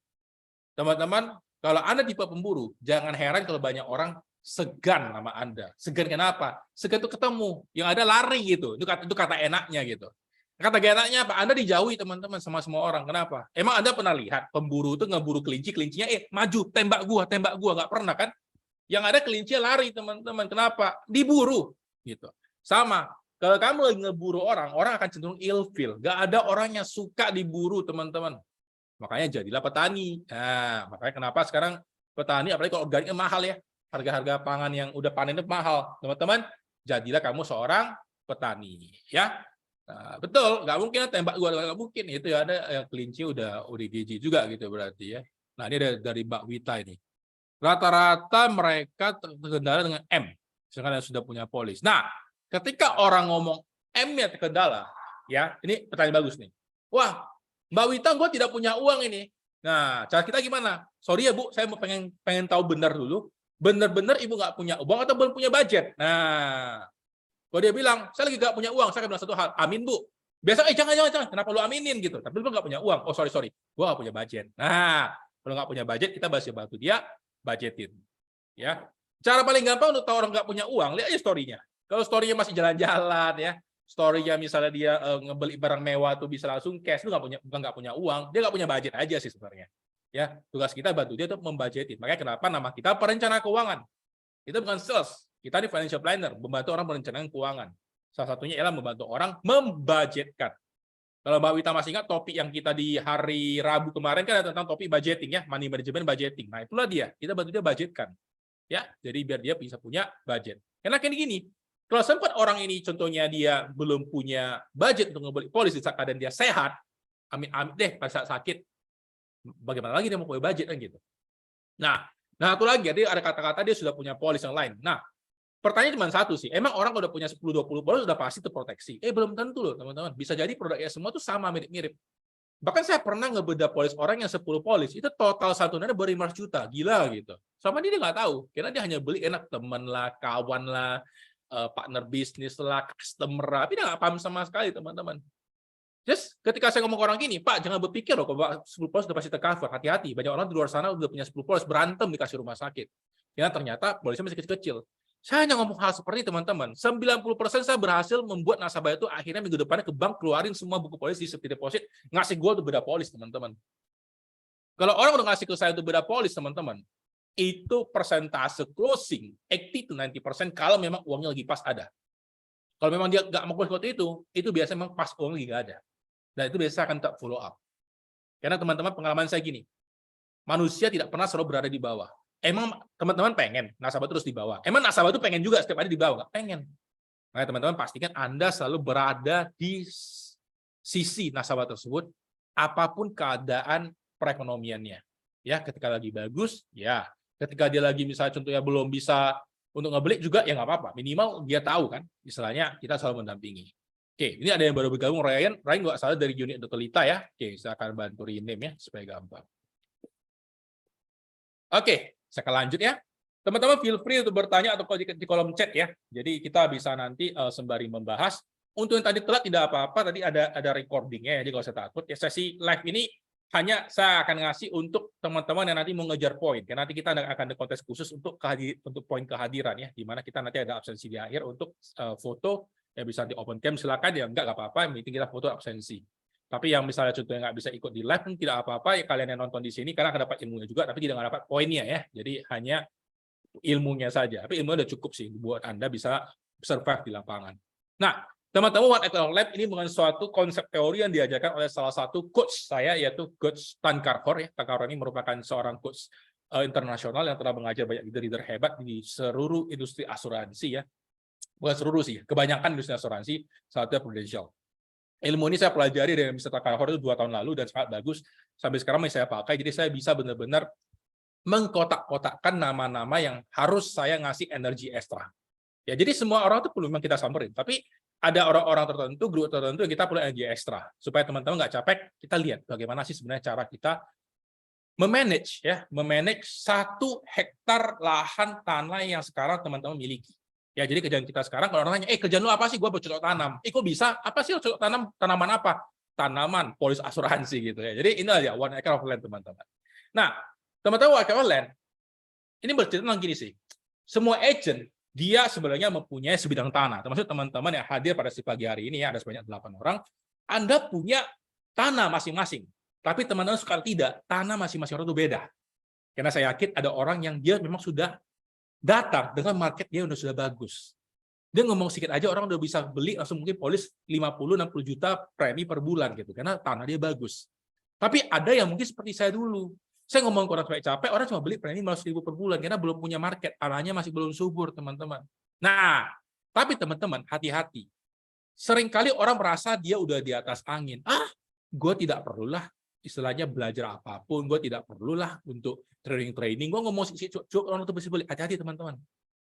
Teman-teman, kalau Anda tipe pemburu, jangan heran kalau banyak orang segan sama Anda. Segan kenapa? Segan itu ketemu, yang ada lari gitu. Itu kata enaknya gitu. Kata gak enaknya apa? Anda dijauhi teman-teman sama semua orang. Kenapa? Emang Anda pernah lihat pemburu itu ngeburu kelinci, kelincinya maju, tembak gua, nggak pernah kan? Yang ada kelincinya lari teman-teman. Kenapa? Diburu gitu. Sama. Kalau kamu lagi ngeburu orang, orang akan cenderung ilfil. Gak ada orang yang suka diburu teman-teman. Makanya jadilah petani. Nah, makanya kenapa sekarang petani, apalagi kalau organiknya mahal ya. Harga-harga pangan yang udah panen itu mahal. Teman-teman, jadilah kamu seorang petani. Ya. Nah, betul, nggak mungkin tembak gua, nggak mungkin. Itu ya ada yang kelinci udah ODGJ juga gitu berarti ya. Nah, ini dari Mbak Wita ini. Rata-rata mereka terkendala dengan M, misalkan yang sudah punya polis. Nah, ketika orang ngomong M-nya terkendala, ya, ini pertanyaan bagus nih. Wah, Mbak Wita, gue tidak punya uang ini. Nah, cara kita gimana? Sorry ya Bu, saya mau pengen tahu benar dulu. Benar-benar Ibu nggak punya uang atau belum punya budget? Nah, kalau dia bilang, saya lagi nggak punya uang, saya akan bilang satu hal, amin Bu. Biasa, jangan, kenapa lu aminin gitu? Tapi lu nggak punya uang. Oh, sorry, gue nggak punya budget. Nah, kalau nggak punya budget, kita masih bantu dia budgetin. Ya, cara paling gampang untuk tahu orang nggak punya uang, lihat aja story-nya. Kalau story-nya masih jalan-jalan ya, story-nya misalnya dia ngebeli barang mewah tuh bisa langsung cash, lu nggak punya uang, dia nggak punya budget aja sih sebenarnya. Ya, tugas kita bantu dia untuk membudgetin. Makanya kenapa nama kita perencana keuangan. Itu bukan sales. Kita di financial planner, membantu orang merencanakan keuangan. Salah satunya ialah membantu orang membudgetkan. Kalau Mbak Wita masih ingat topik yang kita di hari Rabu kemarin kan ada tentang topik budgeting ya, money management budgeting. Nah, itulah dia. Kita bantu dia budgetkan. Ya, jadi biar dia bisa punya budget. Karena kayak gini, kalau sempat orang ini contohnya dia belum punya budget untuk membeli polis di saat keadaan dia sehat, amin deh pada saat sakit, bagaimana lagi dia mau punya budget kan gitu. Nah, satu lagi, ada kata-kata dia sudah punya polis yang lain. Nah, pertanyaan cuma satu sih, emang orang udah punya 10-20 polis sudah pasti terproteksi? Belum tentu loh teman-teman, bisa jadi produknya semua tuh sama mirip-mirip. Bahkan saya pernah ngebedah polis orang yang 10 polis, itu total satu nada baru 500 juta, gila gitu. Sama dia nggak tahu, karena dia hanya beli enak teman lah, kawan lah, partner bisnis lah, customer lah, tapi dia nggak paham sama sekali teman-teman. Just ketika saya ngomong ke orang gini, Pak, jangan berpikir loh kalau 10 polis sudah pasti tercover, hati-hati. Banyak orang di luar sana udah punya 10 polis, berantem dikasih rumah sakit. Karena ternyata polisnya masih kecil-kecil. Saya hanya ngomong hal seperti ini, teman-teman. 90% saya berhasil membuat nasabah itu akhirnya minggu depannya ke bank keluarin semua buku polis di safety deposit, ngasih gue untuk beda polis, teman-teman. Kalau orang udah ngasih ke saya untuk beda polis, teman-teman, itu persentase closing 80-90% kalau memang uangnya lagi pas ada. Kalau memang dia nggak mau seperti itu biasanya memang pas uang lagi nggak ada. Dan itu biasa akan tak follow up. Karena teman-teman pengalaman saya gini, manusia tidak pernah selalu berada di bawah. Emang teman-teman pengen nasabah terus di bawah? Emang nasabah itu pengen juga setiap hari di bawah? Nggak pengen. Makanya teman-teman pastikan Anda selalu berada di sisi nasabah tersebut, apapun keadaan perekonomiannya. Ya, ketika lagi bagus, ya Ketika dia lagi misalnya contohnya belum bisa untuk ngebeli juga ya nggak apa-apa. Minimal dia tahu kan, istilahnya kita selalu mendampingi. Oke, ini ada yang baru bergabung, Ryan. Ryan nggak salah dari unit Dotolita ya. Oke, saya akan bantu rename ya supaya gampang. Oke, saya akan lanjut ya. Teman-teman feel free untuk bertanya atau di kolom chat ya. Jadi kita bisa nanti sembari membahas. Untuk yang tadi telat tidak apa-apa, tadi ada recordingnya, jadi kalau saya takut. Ya sesi live ini hanya saya akan ngasih untuk teman-teman yang nanti mau ngejar poin. Karena nanti kita akan ada kontes khusus untuk poin kehadiran ya, di mana kita nanti ada absensi di akhir untuk foto, ya bisa di open cam silakan, ya enggak apa-apa, yang penting kita foto absensi. Tapi yang misalnya contohnya nggak bisa ikut di live, tidak apa-apa, ya kalian yang nonton di sini karena akan dapat ilmunya juga, tapi tidak dapat poinnya ya. Jadi hanya ilmunya saja. Tapi ilmunya udah cukup sih buat Anda bisa survive di lapangan. Nah, teman-teman, One Equal Lab ini dengan suatu konsep teori yang diajarkan oleh salah satu coach saya, yaitu Coach Tan Karkor. Ya. Tan Karkor ini merupakan seorang coach internasional yang telah mengajar banyak leader-leader hebat di seluruh industri asuransi. Ya. Bukan seluruh sih, kebanyakan industri asuransi, salah satunya Prudential. Ilmu ini saya pelajari dari Mr. Tan Karkor itu 2 tahun lalu dan sangat bagus. Sampai sekarang masih saya pakai, jadi saya bisa benar-benar mengkotak-kotakkan nama-nama yang harus saya ngasih energi ekstra. Ya, jadi semua orang itu perlu memang kita samperin, tapi ada orang-orang tertentu, grup tertentu yang kita perlu energi ekstra. Supaya teman-teman nggak capek, kita lihat bagaimana sih sebenarnya cara kita memanage 1 hektar lahan tanah yang sekarang teman-teman miliki. Ya, jadi kerjaan kita sekarang, kalau orang nanya, kerjaan lu apa sih? Gue bercocok tanam. Kok bisa? Apa sih bercocok tanam? Tanaman apa? Tanaman, polis asuransi gitu ya. Jadi ini aja One Acre of Land, teman-teman. Nah, teman-teman, One Acre of Land, ini bercerita tentang gini sih. Semua agent, dia sebenarnya mempunyai sebidang tanah. Termasuk teman-teman yang hadir pada si pagi hari ini, ya, ada sebanyak 8 orang. Anda punya tanah masing-masing. Tapi teman-teman suka tidak, tanah masing-masing orang itu beda. Karena saya yakin ada orang yang dia memang sudah datang dengan market dia sudah bagus. Dia ngomong sedikit aja orang udah bisa beli langsung mungkin polis 50-60 juta premi per bulan gitu karena tanah dia bagus. Tapi ada yang mungkin seperti saya dulu. Saya ngomong ke orang capek, orang cuma beli premi 500.000 per bulan karena belum punya market, tanahnya masih belum subur, teman-teman. Nah, tapi teman-teman hati-hati. Seringkali orang merasa dia udah di atas angin. Gue tidak perlulah istilahnya belajar apapun, gue tidak perlulah untuk training. Gue ngomong orang itu bisa beli. Hati-hati teman-teman.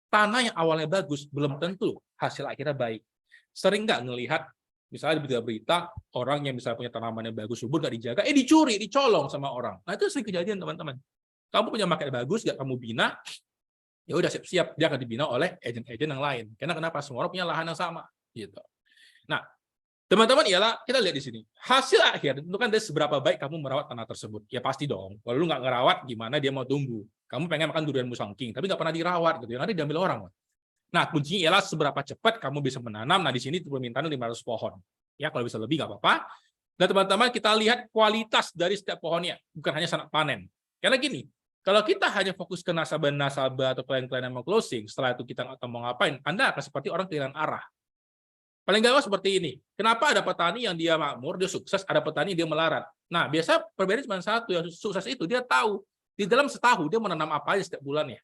Tanah yang awalnya bagus belum tentu hasil akhirnya baik. Sering nggak ngelihat misalnya di berita orang yang misalnya punya tanaman yang bagus subur nggak dijaga, dicuri, dicolong sama orang. Nah itu sering kejadian teman-teman. Kamu punya market bagus, nggak kamu bina, ya udah siap-siap dia akan dibina oleh agen-agen yang lain. Karena kenapa? Semua orang punya lahan yang sama, gitu. Nah, teman-teman, ialah kita lihat di sini. Hasil akhir tentukan dari seberapa baik kamu merawat tanah tersebut. Ya pasti dong. Kalau lu nggak ngerawat, gimana dia mau tumbuh? Kamu pengen makan durian musangking, tapi nggak pernah dirawat, gitu. Nanti diambil orang. Nah, kuncinya ialah seberapa cepat kamu bisa menanam. Nah, di sini permintaan 500 pohon. Ya, kalau bisa lebih nggak apa-apa. Dan teman-teman, kita lihat kualitas dari setiap pohonnya, bukan hanya saat panen. Karena gini, kalau kita hanya fokus ke nasabah atau klien-klien yang mau closing, setelah itu kita nggak tahu mau ngapain, Anda akan seperti orang kehilangan arah. Paling gampang seperti ini. Kenapa ada petani yang dia makmur, dia sukses, ada petani dia melarat. Nah, biasa perbedaan cuma satu, yang sukses itu dia tahu di dalam setahun dia menanam apa aja setiap bulannya.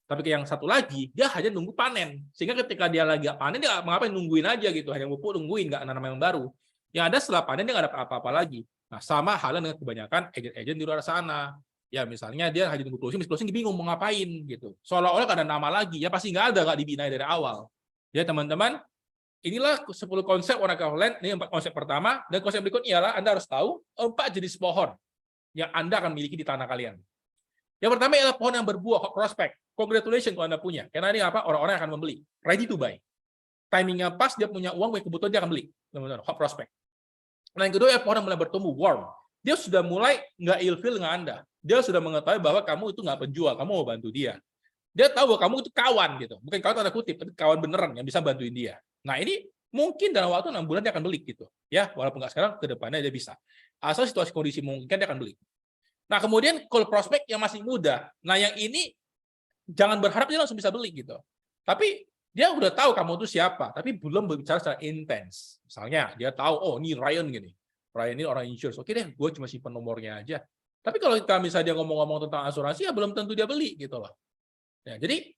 Tapi yang satu lagi, dia hanya nunggu panen. Sehingga ketika dia lagi panen, dia nggak ngapain, nungguin aja gitu. Hanya pupuk, nungguin, nggak nanam yang baru. Yang ada setelah panen, dia nggak dapat apa-apa lagi. Nah, sama halnya dengan kebanyakan agen-agen di luar sana. Ya, misalnya dia hanya nunggu closing bingung mau ngapain gitu. Seolah-olah nggak ada nama lagi. Ya pasti nggak ada, nggak dibina dari awal. Ya, teman-teman, inilah 10 konsep One Acre of Land. Ini 4 konsep pertama. Dan konsep berikutnya ialah Anda harus tahu 4 jenis pohon yang Anda akan miliki di tanah kalian. Yang pertama ialah pohon yang berbuah, hot prospect. Congratulations kalau Anda punya. Karena ini apa? Orang-orang akan membeli. Ready to buy. Timingnya pas, dia punya uang, kebutuhan dia akan beli. Teman-teman, hot prospect. Nah, yang kedua ya pohon yang mulai bertumbuh, warm. Dia sudah mulai nggak ilfeel dengan Anda. Dia sudah mengetahui bahwa kamu itu nggak penjual, kamu mau bantu dia. Dia tahu bahwa kamu itu kawan gitu. Bukan kawan tanda kutip, tapi kawan beneran yang bisa bantuin dia. Nah, ini mungkin dalam waktu 6 bulan dia akan beli gitu. Ya, walaupun nggak sekarang, ke depannya dia bisa. Asal situasi kondisi memungkinkan dia akan beli. Nah, kemudian cold prospect yang masih muda. Nah, yang ini jangan berharap dia langsung bisa beli gitu. Tapi dia udah tahu kamu itu siapa, tapi belum berbicara secara intens. Misalnya dia tahu, oh ini Ryan gini. Ryan ini orang insurance. Oke deh, gue cuma simpan nomornya aja. Tapi kalau misalnya dia ngomong-ngomong tentang asuransi, ya belum tentu dia beli gitu loh. Ya, jadi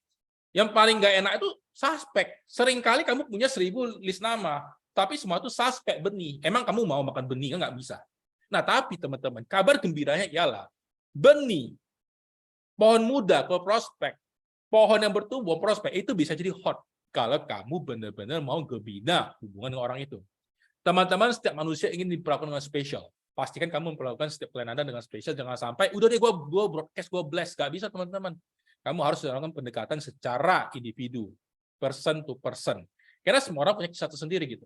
yang paling nggak enak itu suspek. Seringkali kamu punya 1000 list nama, tapi semua itu suspek benih. Emang kamu mau makan benih? Nggak bisa. Nah, tapi teman-teman, kabar gembiranya ialah benih Pohon muda ke prospek, pohon yang bertumbuh prospek itu bisa jadi hot kalau kamu benar-benar mau membina hubungan dengan orang itu. Teman-teman, setiap manusia ingin diperlakukan dengan spesial. Pastikan kamu memperlakukan setiap klien Anda dengan spesial, jangan sampai udah deh gue broadcast, gue blast. Gak bisa, teman-teman. Kamu harus melakukan pendekatan secara individu, person to person. Karena semua orang punya kisah tersendiri gitu.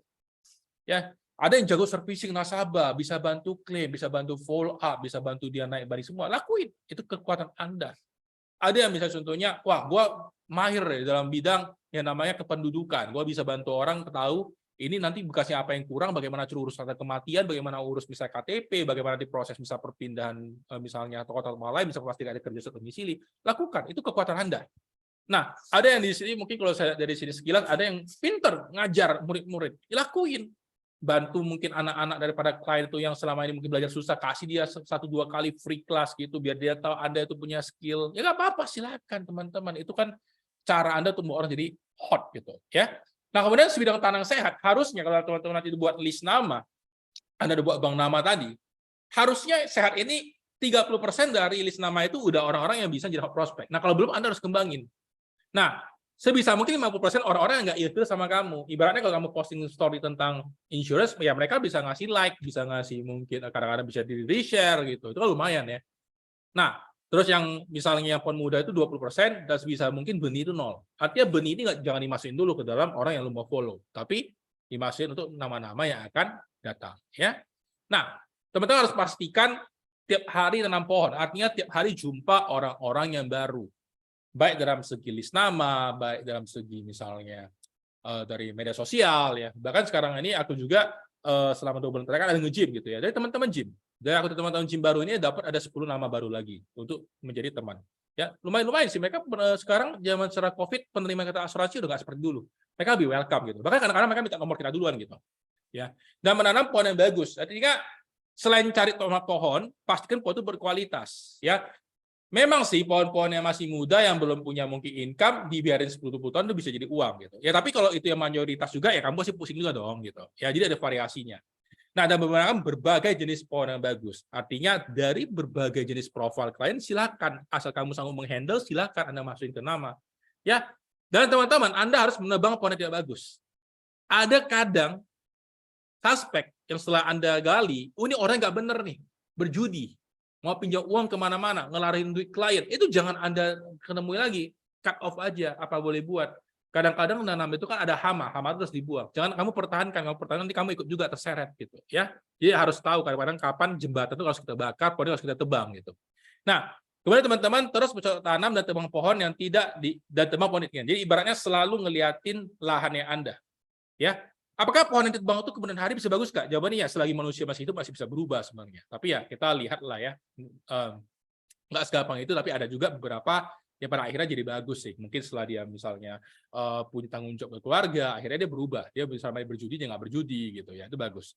Ya, ada yang jago servicing nasabah, bisa bantu klaim, bisa bantu follow up, bisa bantu dia naik balik semua. Lakuin, itu kekuatan Anda. Ada yang misalnya contohnya, wah, gue mahir dalam bidang yang namanya kependudukan. Gue bisa bantu orang tahu ini nanti bekasnya apa yang kurang, bagaimana urus tanda kematian, bagaimana urus misalnya KTP, bagaimana diproses misal perpindahan misalnya atau kota lain, bisa pastikan ada kerja domisili. Lakukan, itu kekuatan Anda. Nah, ada yang di sini mungkin kalau saya dari sini sekilas, ada yang pinter ngajar murid-murid, lakuin. Bantu mungkin anak-anak daripada klien itu yang selama ini mungkin belajar susah, kasih dia 1-2 kali free class gitu, biar dia tahu Anda itu punya skill. Ya nggak apa-apa, silakan teman-teman. Itu kan cara Anda tumbuh orang jadi hot gitu, ya. Nah, kemudian sebidang tanam sehat, harusnya kalau teman-teman nanti buat list nama, Anda udah buat bank nama tadi, harusnya sehat ini 30% dari list nama itu udah orang-orang yang bisa jadi hot prospect. Nah, kalau belum Anda harus kembangin. Nah, sebisa mungkin 50% orang-orang yang nggak ilfil sama kamu. Ibaratnya kalau kamu posting story tentang insurance, ya mereka bisa ngasih like, bisa ngasih mungkin kadang-kadang bisa di-share gitu. Itu kan lumayan ya. Nah, terus yang misalnya yang pohon muda itu 20%, dan sebisa mungkin benih itu 0. Artinya benih ini jangan dimasukin dulu ke dalam orang yang lu mau follow, tapi dimasukin untuk nama-nama yang akan datang. Ya. Nah, teman-teman harus pastikan tiap hari tanam pohon. Artinya tiap hari jumpa orang-orang yang baru. Baik dalam segi list nama, baik dalam segi misalnya dari media sosial ya. Bahkan sekarang ini aku juga selama 2 bulan terakhir ada nge-gym gitu ya. Dari teman-teman gym. Dari aku teman-teman gym baru ini dapat ada 10 nama baru lagi untuk menjadi teman. Ya, lumayan sih mereka sekarang zaman secara Covid penerima kata asuransi udah nggak seperti dulu. Mereka lebih welcome gitu. Bahkan kadang-kadang mereka minta nomor kita duluan gitu. Ya. Dan menanam pohon yang bagus. Artinya selain cari pohon, pastikan pohon itu berkualitas ya. Memang sih pohon-pohon yang masih muda yang belum punya mungkin income dibiarin 10-20 tahun itu bisa jadi uang gitu. Ya tapi kalau itu yang mayoritas juga ya kamu pasti pusing juga dong gitu. Ya jadi ada variasinya. Nah, ada berbagai jenis pohon yang bagus. Artinya dari berbagai jenis profil klien silakan asal kamu sanggup menghandle silakan Anda masukin ke nama. Ya. Dan teman-teman, Anda harus menebang pohon yang tidak bagus. Ada kadang suspek yang setelah Anda gali, ini orang nggak bener nih, berjudi. Mau pinjam uang kemana-mana, ngelarin duit klien, itu jangan Anda ketemui lagi, cut off aja, apa boleh buat. Kadang-kadang nanam itu kan ada hama itu harus dibuang. Jangan kamu pertahankan nanti kamu ikut juga terseret gitu ya. Jadi harus tahu kadang-kadang kapan jembatan itu harus kita bakar, pohon harus kita tebang gitu. Nah, kemudian teman-teman terus bercocok tanam dan tebang pohon yang tidak dan tebang pohon itu. Jadi ibaratnya selalu ngeliatin lahannya Anda. Ya, apakah pohon yang ditebang itu kemudian hari bisa bagus nggak? Jawabannya ya, selagi manusia masih hidup masih bisa berubah sebenarnya. Tapi ya kita lihatlah ya, nggak segampang itu. Tapi ada juga beberapa yang pada akhirnya jadi bagus sih. Mungkin setelah dia misalnya punya tanggung jawab ke keluarga, akhirnya dia berubah. Dia bisa main berjudi, dia nggak berjudi gitu ya. Itu bagus.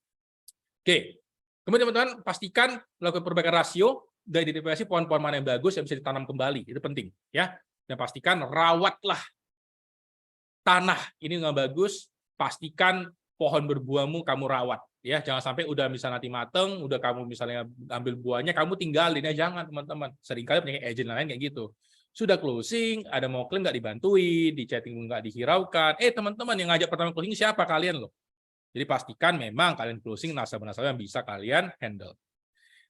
Oke, kemudian teman-teman pastikan melakukan perbaikan rasio dan identifikasi pohon-pohon mana yang bagus yang bisa ditanam kembali. Itu penting ya. Dan pastikan rawatlah tanah ini nggak bagus. Pastikan pohon berbuahmu kamu rawat ya, jangan sampai udah misalnya nanti mateng udah kamu misalnya ambil buahnya kamu tinggalin ya, jangan teman-teman. Seringkali punya agent lain kayak gitu, sudah closing ada mau klaim nggak dibantuin, di chatting nggak dihiraukan. Teman-teman yang ngajak pertama closing siapa? Kalian loh. Jadi pastikan memang kalian closing nasabah-nasabah yang bisa kalian handle.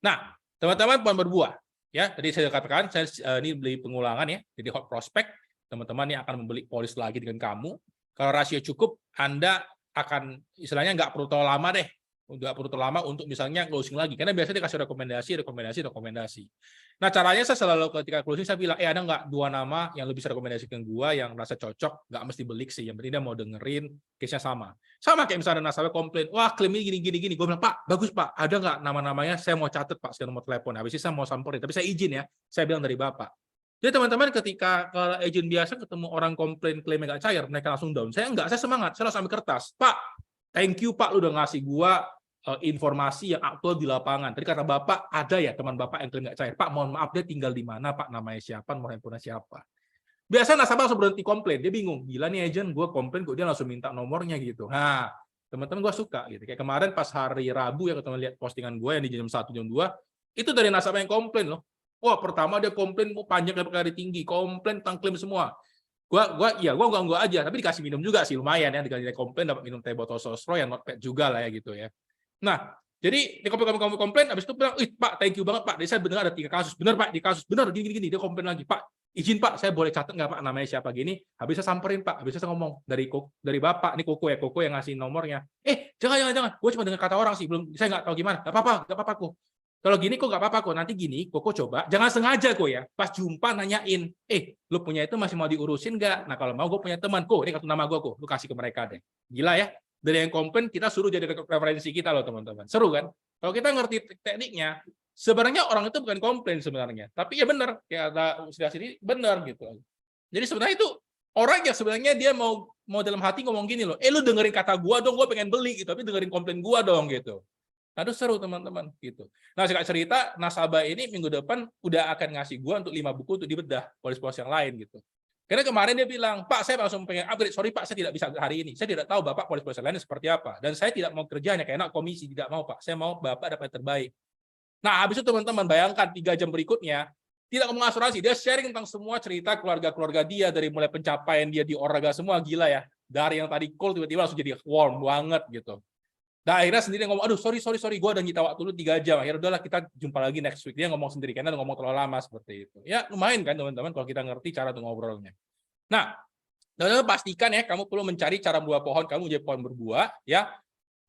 Nah teman-teman, pohon berbuah ya, tadi saya katakan saya ini beli pengulangan ya, jadi hot prospect. Teman-teman yang akan membeli polis lagi dengan kamu. Kalau rasio cukup, Anda akan istilahnya nggak perlu terlalu lama deh. Nggak perlu terlalu lama untuk misalnya closing lagi. Karena biasanya dikasih rekomendasi. Nah, caranya saya selalu ketika closing, saya bilang, ada nggak 2 nama yang lebih bisa rekomendasikan gua yang rasa cocok, nggak mesti belik sih. Yang penting dia mau dengerin, case-nya sama. Sama kayak misalnya nasabah komplain, wah klaim ini gini. Gue bilang, Pak, bagus Pak, ada nggak nama-namanya, saya mau catat Pak, sekarang mau telepon. Habis itu saya mau samperin, tapi saya izin ya, saya bilang dari Bapak. Jadi teman-teman ketika kalau agent biasa ketemu orang komplain klaimnya nggak cair, mereka langsung down. Saya enggak, saya semangat, saya langsung ambil kertas. Pak, thank you Pak, lu udah ngasih gua informasi yang aktual di lapangan. Tadi kata Bapak, ada ya teman Bapak yang klaim nggak cair. Pak, mohon maaf, dia tinggal di mana Pak, namanya siapa, nomor handphone siapa. Biasanya nasabah langsung berhenti komplain, dia bingung. Gila nih agent, gua komplain kok dia langsung minta nomornya gitu. Nah, teman-teman gua suka gitu. Kayak kemarin pas hari Rabu ya, teman lihat postingan gua yang di jam 1, jam 2, itu dari nasabah yang komplain loh. Wah, pertama dia komplain panjang kali tinggi, komplain tentang klaim semua. Gua aja, tapi dikasih minum juga sih lumayan ya, dikasih komplain dapat minum teh botol sosro yang not bad juga lah ya gitu ya. Nah, jadi di komplain habis itu bilang, "Ih, Pak, thank you banget, Pak. Jadi saya benar ada 3 kasus." "Benar, Pak, di kasus benar gini. Dia komplain lagi, "Pak, izin Pak, saya boleh catat nggak Pak namanya siapa gini?" Habis saya samperin Pak, habis saya ngomong dari Bapak, ini Koko yang ngasih nomornya. Jangan, gue cuma dengar kata orang sih, belum saya nggak tahu gimana. Nggak apa-apa kok. Kalau gini kok nggak apa-apa kok. Nanti gini, Koko coba, jangan sengaja kok ya. Pas jumpa nanyain, lu punya itu masih mau diurusin nggak? Nah kalau mau gue punya teman, kok ini kartu nama gue kok, lu kasih ke mereka deh. Gila ya. Dari yang komplain kita suruh jadi referensi kita loh teman-teman. Seru kan? Kalau kita ngerti tekniknya, sebenarnya orang itu bukan komplain sebenarnya, tapi ya benar, kayak ada sudah sini benar gitu. Jadi sebenarnya itu orang yang sebenarnya dia mau dalam hati ngomong gini loh, lu dengerin kata gua dong, gua pengen beli gitu, tapi dengerin komplain gua dong gitu. Aduh seru teman-teman gitu. Nah, saya cerita nasabah ini minggu depan udah akan ngasih gua untuk 5 buku untuk dibedah polis-polis yang lain gitu. Karena kemarin dia bilang, "Pak, saya langsung pengen upgrade. Sorry Pak, saya tidak bisa hari ini. Saya tidak tahu Bapak polis-polis lainnya seperti apa. Dan saya tidak mau kerjanya kayak enak komisi, tidak mau Pak. Saya mau Bapak dapat yang terbaik." Nah, habis itu teman-teman bayangkan 3 jam berikutnya, tidak ngomong asuransi, dia sharing tentang semua cerita keluarga-keluarga dia, dari mulai pencapaian dia di Oraga semua, gila ya. Dari yang tadi cold tiba-tiba langsung jadi warm banget gitu. Nah, akhirnya sendiri ngomong, "Aduh, sorry, gue udah nyita waktu lu 3 jam. Akhirnya udahlah kita jumpa lagi next week." Dia ngomong sendiri, karena ngomong terlalu lama seperti itu. Ya, lumayan kan teman-teman kalau kita ngerti cara untuk ngobrolnya. Nah, teman-teman pastikan ya, kamu perlu mencari cara membuah pohon kamu menjadi pohon berbuah, ya.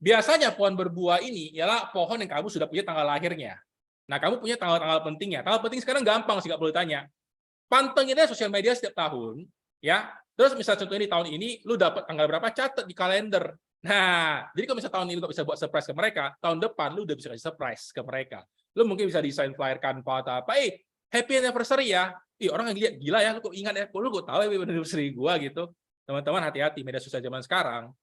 Biasanya pohon berbuah ini ialah pohon yang kamu sudah punya tanggal lahirnya. Nah, kamu punya tanggal-tanggal pentingnya. Tanggal penting sekarang gampang sih, nggak perlu ditanya. Pantengin aja sosial media setiap tahun, ya. Terus misalnya contoh ini tahun ini, lu dapat tanggal berapa, catat di kalender. Nah, jadi kalau misalnya tahun ini lu bisa buat surprise ke mereka, tahun depan lu udah bisa kasih surprise ke mereka. Lu mungkin bisa desain flyer Canva atau apa, happy anniversary ya. Orang yang lihat, gila ya, lu kok ingat ya, lu kok tahu happy anniversary gua gitu. Teman-teman hati-hati, media sosial zaman sekarang.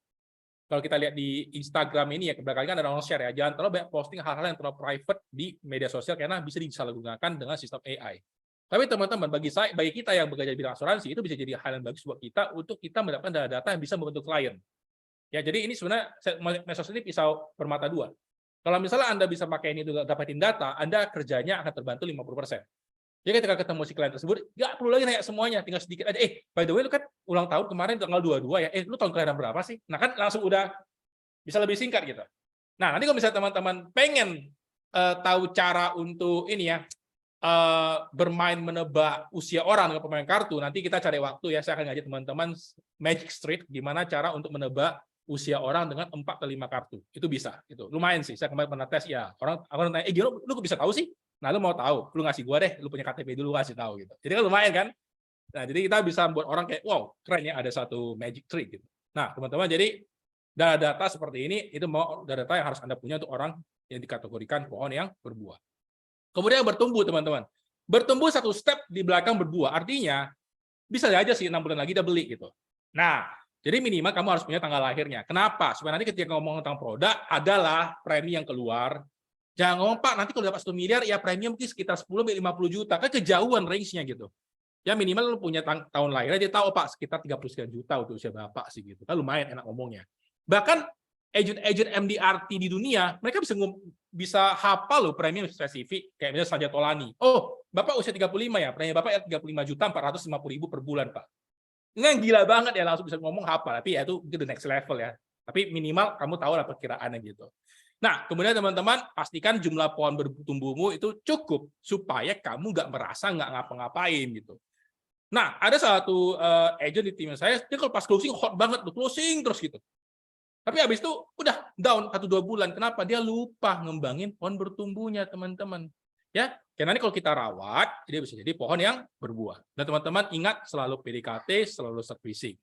Kalau kita lihat di Instagram ini ya, kebelakangan kan ada orang share ya, jangan terlalu banyak posting hal-hal yang terlalu private di media sosial karena bisa disalahgunakan dengan sistem AI. Tapi teman-teman, bagi kita yang bekerja di bidang asuransi, itu bisa jadi hal yang bagus buat kita untuk kita mendapatkan data-data yang bisa membantu klien. Ya, jadi ini sebenarnya medsos ini pisau bermata dua. Kalau misalnya Anda bisa pakai ini untuk dapetin data, Anda kerjanya akan terbantu 50%. Jadi ketika ketemu si klien tersebut, nggak perlu lagi nanya semuanya, tinggal sedikit aja. By the way, lu kan ulang tahun kemarin tanggal 22 ya. Lu tahun kelahiran berapa sih? Nah kan langsung udah bisa lebih singkat gitu. Nah, nanti kalau misalnya teman-teman pengen tahu cara untuk ini ya, bermain menebak usia orang dengan pemain kartu, nanti kita cari waktu ya, saya akan ngajak teman-teman Magic Street, gimana cara untuk menebak usia orang dengan 4 ke 5 kartu. Itu bisa, gitu. Lumayan sih, saya kemarin pernah tes, ya. Orang nanya, gila, lu kok bisa tahu sih? Nah, lu mau tahu, lu ngasih gua deh, lu punya KTP dulu, kasih tahu gitu. Jadi kan lumayan kan? Nah, jadi kita bisa buat orang kayak, wow, keren ya, ada satu magic trick gitu. Nah, teman-teman, jadi data seperti ini, itu mau data yang harus Anda punya untuk orang yang dikategorikan pohon yang berbuah. Kemudian bertumbuh, teman-teman. Bertumbuh satu step di belakang berbuah, artinya bisa aja sih 6 bulan lagi udah beli gitu. Nah, jadi minimal kamu harus punya tanggal lahirnya. Kenapa? Supaya nanti ketika ngomong tentang produk, adalah premi yang keluar. Jangan ngomong, Pak, nanti kalau dapat 1 miliar, ya premium mungkin sekitar 10-50 juta. Kan kejauhan range-nya gitu. Ya minimal lu punya tahun lahirnya, dia tahu, Pak, sekitar 30 juta untuk usia Bapak sih gitu. Kan lumayan enak ngomongnya. Bahkan agent MDRT di dunia, mereka bisa hafal loh premium spesifik, kayak misalnya Saja Tolani. Oh, Bapak usia 35 ya, premi Bapak ya 35 juta 450.000 per bulan, Pak. Ini yang gila banget ya, langsung bisa ngomong hafal. Tapi ya itu the next level ya. Tapi minimal kamu tahu lah perkiraannya gitu. Nah, kemudian teman-teman, pastikan jumlah pohon bertumbuhmu itu cukup supaya kamu nggak merasa nggak ngapa-ngapain gitu. Nah, ada satu agent di tim saya, dia kalau pas closing hot banget, tuh closing terus gitu. Tapi habis itu udah down 1-2 bulan. Kenapa? Dia lupa ngembangin pohon bertumbuhnya, teman-teman. Ya, karena nanti kalau kita rawat, dia bisa jadi pohon yang berbuah. Dan teman-teman ingat selalu PDKT, selalu servicing.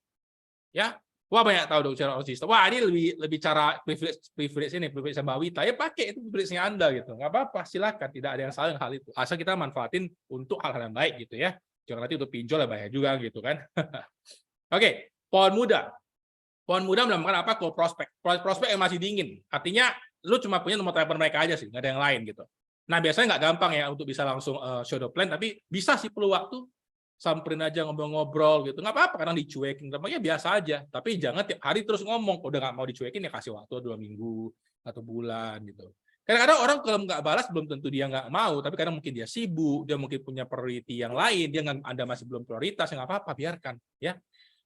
Ya, wah banyak tahu dong cara sistem. Wah ini lebih cara privilege ini, privilege sama Wita. Ya pakai itu privilege-nya Anda gitu. Nggak apa-apa, silakan. Tidak ada yang salah dengan hal itu. Asal kita manfaatin untuk hal-hal yang baik gitu ya. Jangan nanti untuk pinjol ya bahaya juga gitu kan. Oke, pohon muda. Pohon muda melakukan apa? Kalau prospek yang masih dingin. Artinya lu cuma punya nomor telepon mereka aja sih, nggak ada yang lain gitu. Nah biasanya nggak gampang ya untuk bisa langsung show the plan, tapi bisa sih perlu waktu. Samperin aja ngobrol-ngobrol gitu, nggak apa-apa, kadang dicuekin, ya biasa aja, tapi jangan tiap hari terus ngomong. Udah nggak mau dicuekin ya kasih waktu 2 minggu, 1 bulan gitu. Kadang-kadang orang kalau nggak balas belum tentu dia nggak mau, tapi kadang mungkin dia sibuk, dia mungkin punya priority yang lain, dia nggak, Anda masih belum prioritas, ya nggak apa-apa, biarkan, ya.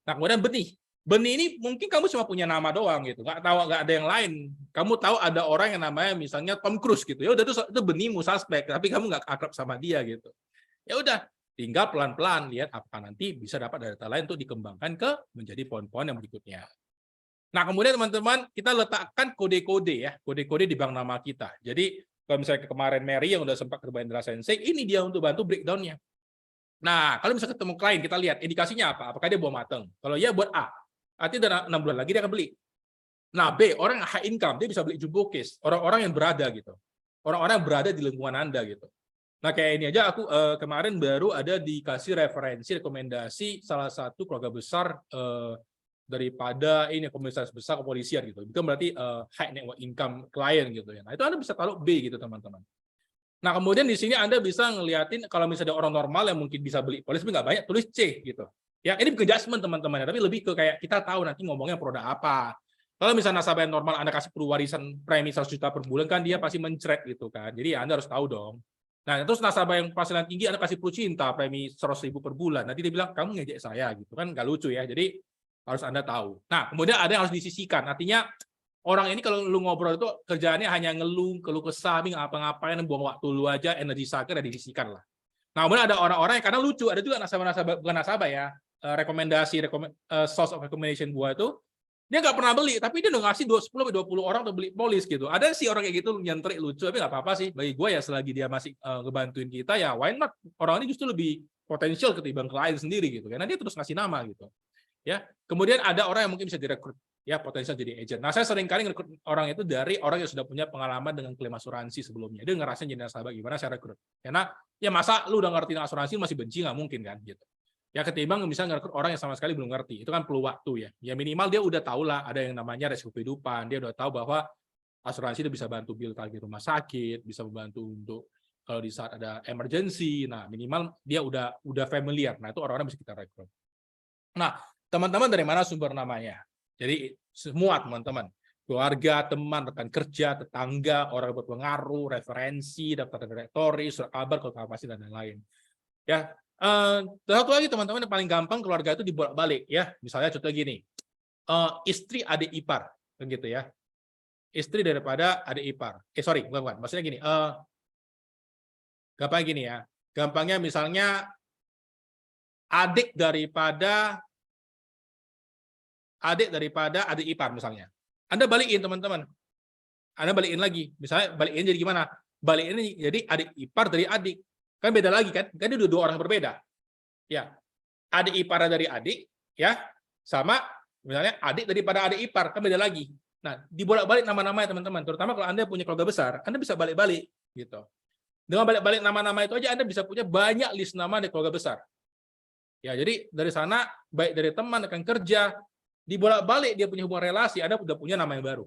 Nah, kemudian benih. Benih ini mungkin kamu cuma punya nama doang gitu, nggak tahu, nggak ada yang lain. Kamu tahu ada orang yang namanya misalnya Tom Cruise gitu, ya udah itu benihmu suspek, tapi kamu nggak akrab sama dia gitu. Ya udah, tinggal pelan-pelan lihat apakah nanti bisa dapat data lain untuk dikembangkan ke menjadi poin-poin yang berikutnya. Nah, kemudian teman-teman, kita letakkan kode-kode ya, kode-kode di bank nama kita. Jadi, kalau misalnya kemarin Mary yang udah sempat kerjain Indra Sensei, ini dia untuk bantu breakdown-nya. Nah, kalau misalnya ketemu klien, kita lihat indikasinya apa? Apakah dia buah mateng? Kalau ya buat A, artinya 6 bulan lagi dia akan beli. Nah, B, orang yang high income, dia bisa beli jumbo case. Orang-orang yang berada gitu. Orang-orang yang berada di lingkungan Anda gitu. Nah, kayak ini aja aku kemarin baru ada dikasih referensi, rekomendasi salah satu keluarga besar daripada ini komisaris besar kepolisian gitu. Itu berarti high net worth income client gitu ya. Nah, itu Anda bisa taruh B gitu, teman-teman. Nah, kemudian di sini Anda bisa ngeliatin kalau misalnya orang normal yang mungkin bisa beli polis tapi nggak banyak, tulis C gitu. Ya, ini bukan judgement teman-teman, tapi lebih ke kayak kita tahu nanti ngomongnya produk apa. Kalau misalnya nasabah yang normal Anda kasih perlu warisan premi 100 juta per bulan kan dia pasti mencret gitu kan. Jadi Anda harus tahu dong. Nah, terus nasabah yang penghasilan tinggi Anda kasih perlu cinta premi 100.000 per bulan. Nanti dia bilang kamu ngejek saya gitu kan, nggak lucu ya. Jadi harus Anda tahu. Nah, kemudian ada yang harus disisihkan. Artinya orang ini kalau lu ngobrol itu kerjaannya hanya ngeluh, keluh kesah, ngapa-ngapain, buang waktu lu aja, energi sakit dan disisihkan lah. Nah, kemudian ada orang-orang yang kadang lucu, ada juga nasabah-nasabah, bukan nasabah ya, source of recommendation gua itu, dia nggak pernah beli, tapi dia udah ngasih 10-20 orang untuk beli polis gitu. Ada sih orang kayak gitu nyentrik lucu, tapi nggak apa-apa sih. Bagi gua ya selagi dia masih ngebantuin kita, ya why not? Orang ini justru lebih potensial ketimbang klien sendiri gitu, karena dia terus ngasih nama gitu. Ya, kemudian ada orang yang mungkin bisa direkrut, ya potensial jadi agent. Nah, saya sering kali ngerekrut orang itu dari orang yang sudah punya pengalaman dengan klaim asuransi sebelumnya. Dia ngerasain jadi nasabah gimana saya rekrut. Karena ya masa lu udah ngerti asuransi masih benci, nggak mungkin kan gitu. Ya ketimbang misalnya ngerekrut orang yang sama sekali belum ngerti, itu kan perlu waktu ya. Ya minimal dia udah tahu lah ada yang namanya resiko kehidupan, dia udah tahu bahwa asuransi itu bisa bantu bill tagih rumah sakit, bisa membantu untuk kalau di saat ada emergency. Nah, minimal dia udah familiar. Nah, itu orang-orang bisa kita rekrut. Nah, teman-teman dari mana sumber namanya? Jadi semua teman-teman, keluarga, teman, rekan kerja, tetangga, orang berpengaruh, referensi, daftar direktori, surat kabar, konfirmasi dan lain-lain. Ya, satu lagi teman-teman yang paling gampang keluarga itu dibolak-balik ya. Misalnya contoh gini, istri adik ipar, begitu ya. Istri daripada adik ipar. Sorry, bukan. Maksudnya gini, gampang gini ya. Gampangnya misalnya adik daripada adik ipar misalnya. Anda balikin teman-teman. Anda balikin lagi. Misalnya balikin jadi gimana? Balikin jadi adik ipar dari adik. Kan beda lagi kan? Kan itu dua orang berbeda. Ya. Adik ipar dari adik ya, sama misalnya adik daripada adik ipar, kan beda lagi. Nah, dibolak-balik nama-namanya teman-teman. Terutama kalau Anda punya keluarga besar, Anda bisa balik-balik gitu. Dengan balik-balik nama-nama itu aja Anda bisa punya banyak list nama di keluarga besar. Ya, jadi dari sana baik dari teman, rekan kerja, dibolak-balik dia punya hubungan relasi, Anda sudah punya nama yang baru.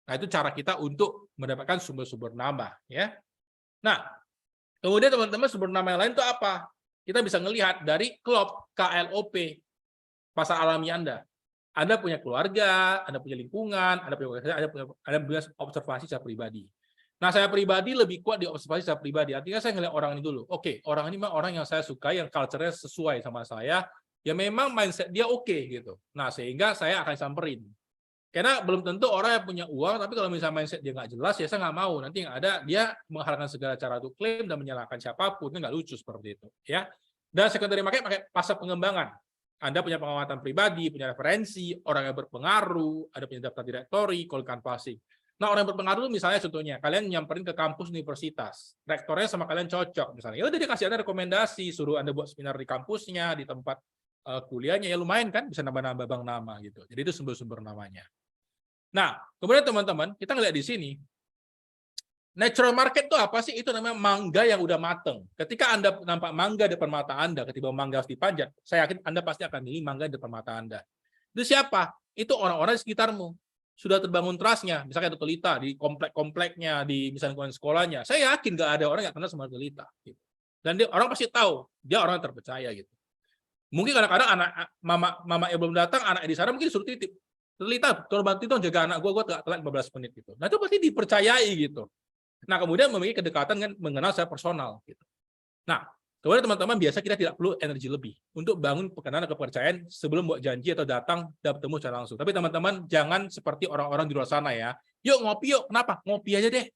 Nah, itu cara kita untuk mendapatkan sumber-sumber nama, ya. Nah, kemudian teman-teman sumber nama yang lain itu apa? Kita bisa melihat dari KLOP, KLOP, pasar alami Anda. Anda punya keluarga, Anda punya lingkungan, Anda punya observasi secara pribadi. Nah, saya pribadi lebih kuat di observasi secara pribadi. Artinya saya ngelihat orang ini dulu. Oke, orang ini memang orang yang saya suka, yang culture-nya sesuai sama saya, ya memang mindset dia oke gitu. Nah, sehingga saya akan samperin. Karena belum tentu orang yang punya uang, tapi kalau misalnya mindset dia nggak jelas, ya saya nggak mau. Nanti yang ada dia menghalalkan segala cara untuk klaim dan menyalahkan siapapun, itu nggak lucu seperti itu. Ya. Dan secondary market pakai pasar pengembangan. Anda punya pengamatan pribadi, punya referensi, orang yang berpengaruh, ada punya daftar direktori, call canvassing. Nah, orang yang berpengaruh misalnya contohnya, kalian nyamperin ke kampus universitas, rektornya sama kalian cocok, misalnya. Ya udah dia kasih Anda rekomendasi, suruh Anda buat seminar di kampusnya, di tempat kuliahnya, ya lumayan kan, bisa nambah-nambah bank nama gitu. Jadi itu sumber-sumber namanya. Nah, kemudian teman-teman, kita ngeliat di sini, natural market itu apa sih? Itu namanya mangga yang udah mateng. Ketika Anda nampak mangga di depan mata Anda, ketimbang mangga harus dipanjat, saya yakin Anda pasti akan milih mangga di depan mata Anda. Itu siapa? Itu orang-orang di sekitarmu. Sudah terbangun trust-nya, misalnya Dr. Lita, di komplek-kompleknya, di misalnya sekolahnya. Saya yakin nggak ada orang yang kenal sama Dr. Lita. Gitu. Dan orang pasti tahu, dia orang yang terpercaya gitu. Mungkin kadang-kadang anak mama yang belum datang, anak di sana mungkin suruh titip. Lita, tolong bantu dong jaga anak gue telat 15 menit gitu. Nah itu pasti dipercayai gitu. Nah, kemudian memiliki kedekatan dengan mengenal secara personal. Gitu. Nah, kemudian teman-teman biasa kita tidak perlu energi lebih untuk bangun pengenalan dan kepercayaan sebelum buat janji atau datang dan bertemu secara langsung. Tapi teman-teman jangan seperti orang-orang di luar sana ya. Yuk ngopi yuk, kenapa? Ngopi aja deh.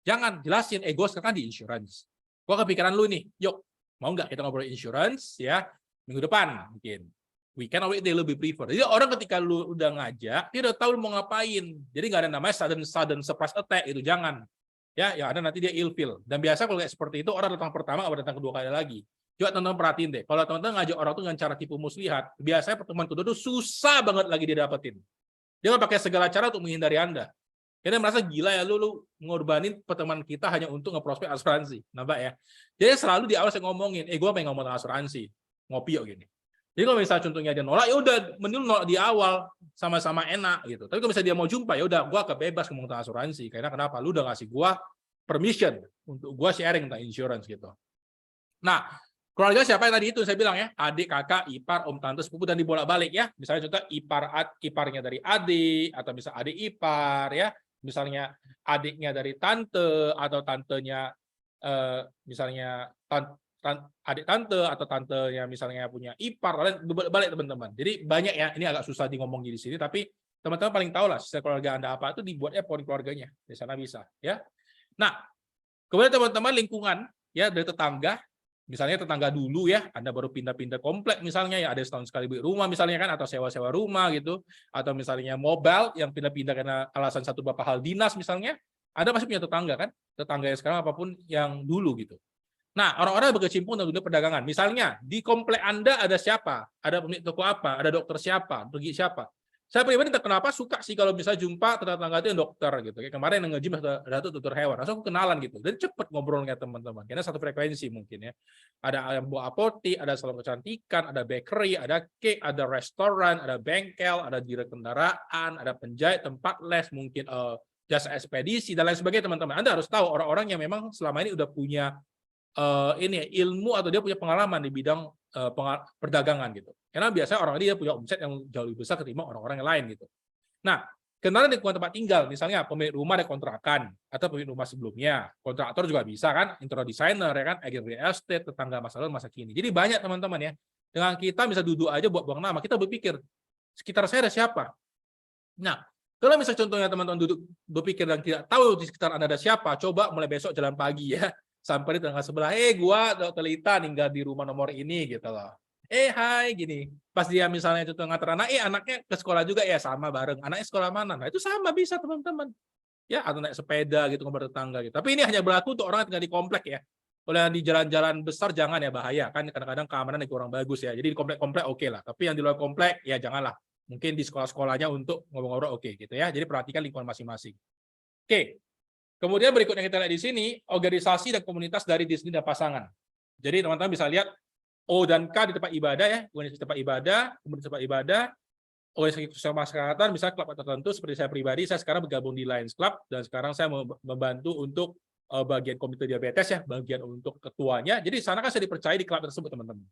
Jangan, jelasin. Gue sekarang di insurance. Gue kepikiran lu nih, yuk. Mau nggak kita ngobrol insurance ya minggu depan mungkin. Weekend or weekday lebih prefer. Jadi orang ketika lu udah ngajak, dia udah tahu lu mau ngapain. Jadi nggak ada namanya sudden surprise attack, itu jangan. Ya, yang ada nanti dia ilfeel. Dan biasa kalau kayak seperti itu orang datang pertama atau datang kedua kali lagi. Coba teman-teman perhatiin deh. Kalau teman-teman ngajak orang tuh dengan cara tipu muslihat, biasanya pertemuan kedua tuh susah banget lagi dia dapetin. Dia akan pakai segala cara untuk menghindari Anda. Karena merasa gila ya lu ngorbanin pertemuan kita hanya untuk ngeprospek asuransi. Nampak ya? Jadi selalu di awal saya ngomongin, gue pengen ngomong tentang asuransi. Ngopi yuk gini. Jadi kalau misalnya contohnya dia nolak, ya udah mending nolak di awal sama-sama enak gitu. Tapi kalau misalnya dia mau jumpa, ya udah gua bebas ngomong tentang asuransi. Karena kenapa? Lu udah ngasih gua permission untuk gua sharing tentang insurance gitu. Nah, keluarga siapa yang tadi itu saya bilang ya, adik, kakak, ipar, om, tante, sepupu dan dibolak-balik ya. Misalnya contoh iparnya dari adik atau misalnya adik ipar ya. Misalnya adiknya dari tante atau tantenya misalnya adik tante atau tantenya misalnya punya ipar, balik teman-teman. Jadi banyak ya, ini agak susah di ngomong di sini, tapi teman-teman paling tahu lah sisa keluarga Anda apa itu dibuatnya poin keluarganya. Di sana bisa ya. Nah, kemudian teman-teman lingkungan ya dari tetangga, misalnya tetangga dulu ya, Anda baru pindah-pindah komplek misalnya ya, ada setahun sekali beli rumah misalnya kan, atau sewa-sewa rumah gitu, atau misalnya mobile yang pindah-pindah karena alasan satu beberapa hal dinas misalnya, Anda pasti punya tetangga kan, tetangga yang sekarang apapun yang dulu gitu. Nah, orang-orang berkecimpung dalam dunia perdagangan. Misalnya, di komplek Anda ada siapa? Ada pemilik toko apa? Ada dokter siapa? Pergi siapa? Saya pribadi kenapa suka sih kalau bisa jumpa tetangga itu yang dokter gitu. Kayak kemarin yang nge-gym ada tuh dokter hewan. Langsung aku kenalan gitu. Dan cepet ngobrolnya teman-teman. Karena satu frekuensi mungkin ya. Ada yang buah apotik, ada salon kecantikan, ada bakery, ada cake, ada restoran, ada bengkel, ada dealer kendaraan, ada penjahit, tempat les, mungkin jasa ekspedisi dan lain sebagainya teman-teman. Anda harus tahu orang-orang yang memang selama ini udah punya ilmu atau dia punya pengalaman di bidang perdagangan gitu. Karena biasanya orang ini dia punya omset yang jauh lebih besar ketimbang orang-orang yang lain gitu. Nah, kenalan di tempat tinggal, misalnya pemilik rumah ada kontrakan atau pemilik rumah sebelumnya, kontraktor juga bisa kan, interior designer ya kan, agen real estate, tetangga masa lalu masa kini. Jadi banyak teman-teman ya. Dengan kita bisa duduk aja buat buang nama, kita berpikir sekitar saya ada siapa. Nah, kalau misalnya contohnya teman-teman duduk berpikir dan tidak tahu di sekitar Anda ada siapa, coba mulai besok jalan pagi ya. Sampai di tetangga sebelah, gua Dr. Lita tinggal di rumah nomor ini gitu loh. Hai gini. Pas dia misalnya contoh nganter anak, anaknya ke sekolah juga ya, sama bareng. Anaknya sekolah mana? Nah, itu sama bisa teman-teman. Ya, atau naik sepeda gitu ngobrol tetangga gitu. Tapi ini hanya berlaku untuk orang yang tinggal di komplek ya. Kalau yang di jalan-jalan besar jangan ya, bahaya kan kadang-kadang keamanan yang kurang bagus ya. Jadi di komplek-komplek oke lah. Tapi yang di luar komplek ya janganlah. Mungkin di sekolah-sekolahnya untuk ngobrol-ngobrol oke gitu ya. Jadi perhatikan lingkungan masing-masing. Oke. Kemudian berikutnya kita lihat di sini, organisasi dan komunitas dari diri sendiri dan pasangan. Jadi teman-teman bisa lihat O dan K di tempat ibadah ya, organisasi tempat ibadah, komunitas tempat ibadah, organisasi sosial masyarakatan, misalnya klub tertentu seperti saya pribadi, saya sekarang bergabung di Lions Club dan sekarang saya membantu untuk bagian komite diabetes ya, bagian untuk ketuanya. Jadi sana kan saya dipercaya di klub tersebut teman-teman.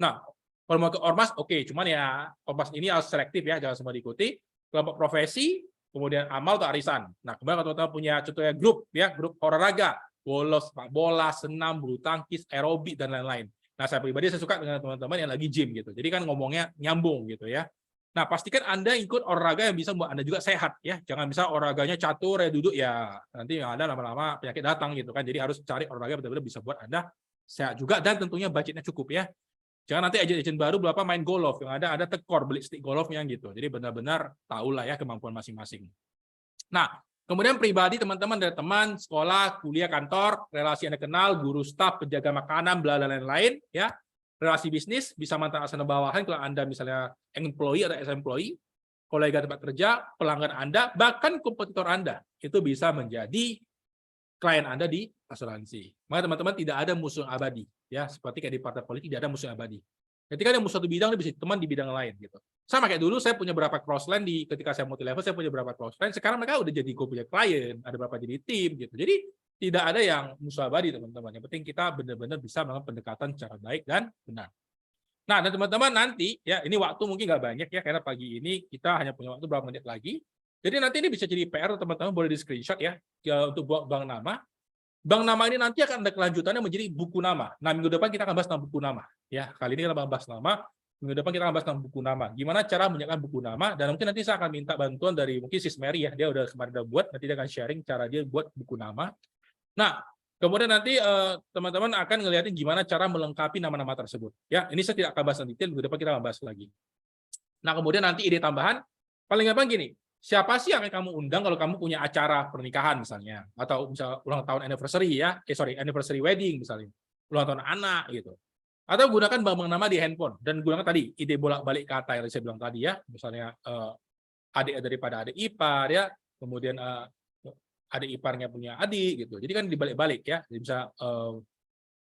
Nah, kalau mau ke ormas oke, cuman ya ormas ini harus selektif ya, jangan semua diikuti. Kelompok profesi, kemudian amal atau arisan. Nah, kemudian kalau teman-teman punya contohnya grup ya, grup olahraga, bolos, sepak bola, senam, bulu tangkis, aerobik dan lain-lain. Nah, saya pribadi saya suka dengan teman-teman yang lagi gym gitu. Jadi kan ngomongnya nyambung gitu ya. Nah, pastikan Anda ikut olahraga yang bisa membuat Anda juga sehat ya. Jangan bisa olahraganya catur ya duduk ya. Nanti yang ada lama-lama penyakit datang gitu kan. Jadi harus cari olahraga benar-benar bisa buat Anda sehat juga dan tentunya budgetnya cukup ya. Jangan nanti agent-agent baru berapa main golf, yang ada tekor beli stick golfnya gitu. Jadi benar-benar tahulah ya kemampuan masing-masing. Nah, kemudian pribadi teman-teman dari teman, sekolah, kuliah, kantor, relasi Anda kenal, guru staf, penjaga makanan, bla bla lain-lain ya. Relasi bisnis bisa mantan atasan bawahan kalau Anda misalnya employee atau ex-employee, kolega tempat kerja, pelanggan Anda, bahkan kompetitor Anda itu bisa menjadi klien Anda di asuransi. Maka teman-teman tidak ada musuh abadi, ya seperti kayak di partai politik tidak ada musuh abadi. Ketika ada musuh satu bidang, dia bisa teman di bidang lain gitu. Sama kayak dulu saya punya berapa crossline ketika saya multi level, saya punya berapa crossline. Sekarang mereka udah jadi gue punya klien, ada berapa jadi tim gitu. Jadi tidak ada yang musuh abadi teman-teman. Yang penting kita benar-benar bisa melakukan pendekatan secara baik dan benar. Nah, dan teman-teman nanti ya ini waktu mungkin nggak banyak ya karena pagi ini kita hanya punya waktu berapa menit lagi. Jadi nanti ini bisa jadi PR teman-teman boleh di screenshot ya untuk buat bank nama. Bank nama ini nanti akan ada kelanjutannya menjadi buku nama. Nah, minggu depan kita akan bahas tentang buku nama. Ya, kali ini kita akan bahas nama. Minggu depan kita akan bahas tentang buku nama. Gimana cara menyiapkan buku nama, dan mungkin nanti saya akan minta bantuan dari mungkin Sis Mary ya. Dia udah kemarin udah buat, nanti dia akan sharing cara dia buat buku nama. Nah, kemudian nanti teman-teman akan ngeliatin gimana cara melengkapi nama-nama tersebut. Ya, ini saya tidak akan bahas detail, minggu depan kita akan bahas lagi. Nah, kemudian nanti ide tambahan, paling gampang gini, siapa sih yang akan kamu undang kalau kamu punya acara pernikahan misalnya, atau misal ulang tahun anniversary ya, anniversary wedding misalnya, ulang tahun anak gitu. Atau gunakan bank nama di handphone, dan gunakan tadi ide bolak-balik kata yang saya bilang tadi ya, misalnya adik daripada adik ipar ya, kemudian adik iparnya punya adik gitu. Jadi kan dibalik-balik ya, jadi bisa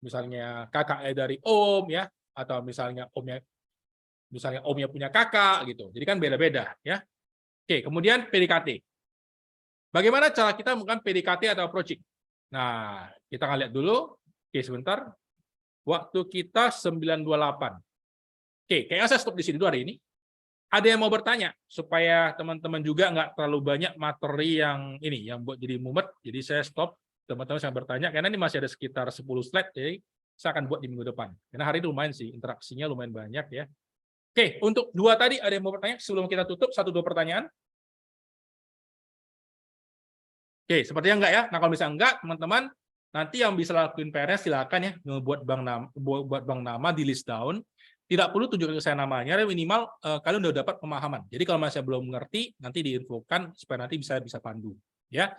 misalnya kakaknya dari om ya, atau misalnya omnya punya kakak gitu. Jadi kan beda-beda ya. Oke, kemudian PDKT. Bagaimana cara kita melakukan PDKT atau approaching? Nah, kita akan lihat dulu. Oke, sebentar. Waktu kita 9.28. Oke, kayaknya saya stop di sini dulu hari ini. Ada yang mau bertanya supaya teman-teman juga nggak terlalu banyak materi yang ini yang buat jadi mumet. Jadi saya stop, teman-teman saya bertanya karena ini masih ada sekitar 10 slide, jadi saya akan buat di minggu depan. Karena hari ini lumayan sih, interaksinya lumayan banyak ya. Oke, untuk dua tadi ada yang mau bertanya sebelum kita tutup, 1-2 pertanyaan. Oke, sepertinya enggak ya. Nah, kalau misalnya enggak, teman-teman, nanti yang bisa lakuin PR-nya silakan ya, buat bank nama di list down. Tidak perlu tunjukkan ke saya namanya, minimal kalian udah dapat pemahaman. Jadi kalau masih belum mengerti, nanti diinfokan supaya nanti bisa pandu. Ya,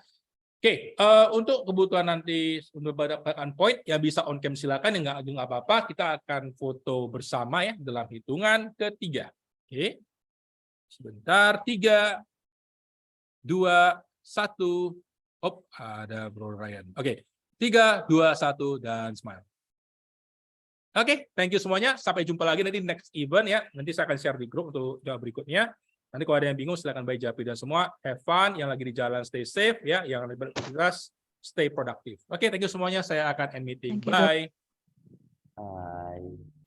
oke. Untuk kebutuhan nanti untuk mendapatkan poin, ya bisa on cam silakan, ya nggak apa-apa. Kita akan foto bersama ya dalam hitungan ketiga. Oke, sebentar. 3, 2, 1. Oh, ada Bro Ryan. Oke, 3, 2, 1 dan smile. Oke, thank you semuanya. Sampai jumpa lagi nanti next event ya. Nanti saya akan share di grup untuk jawab berikutnya. Nanti kalau ada yang bingung silakan by Japri dan semua. Have fun, yang lagi di jalan stay safe ya, yang beraktivitas stay productive. Oke, thank you semuanya. Saya akan end meeting. Bye. Bye.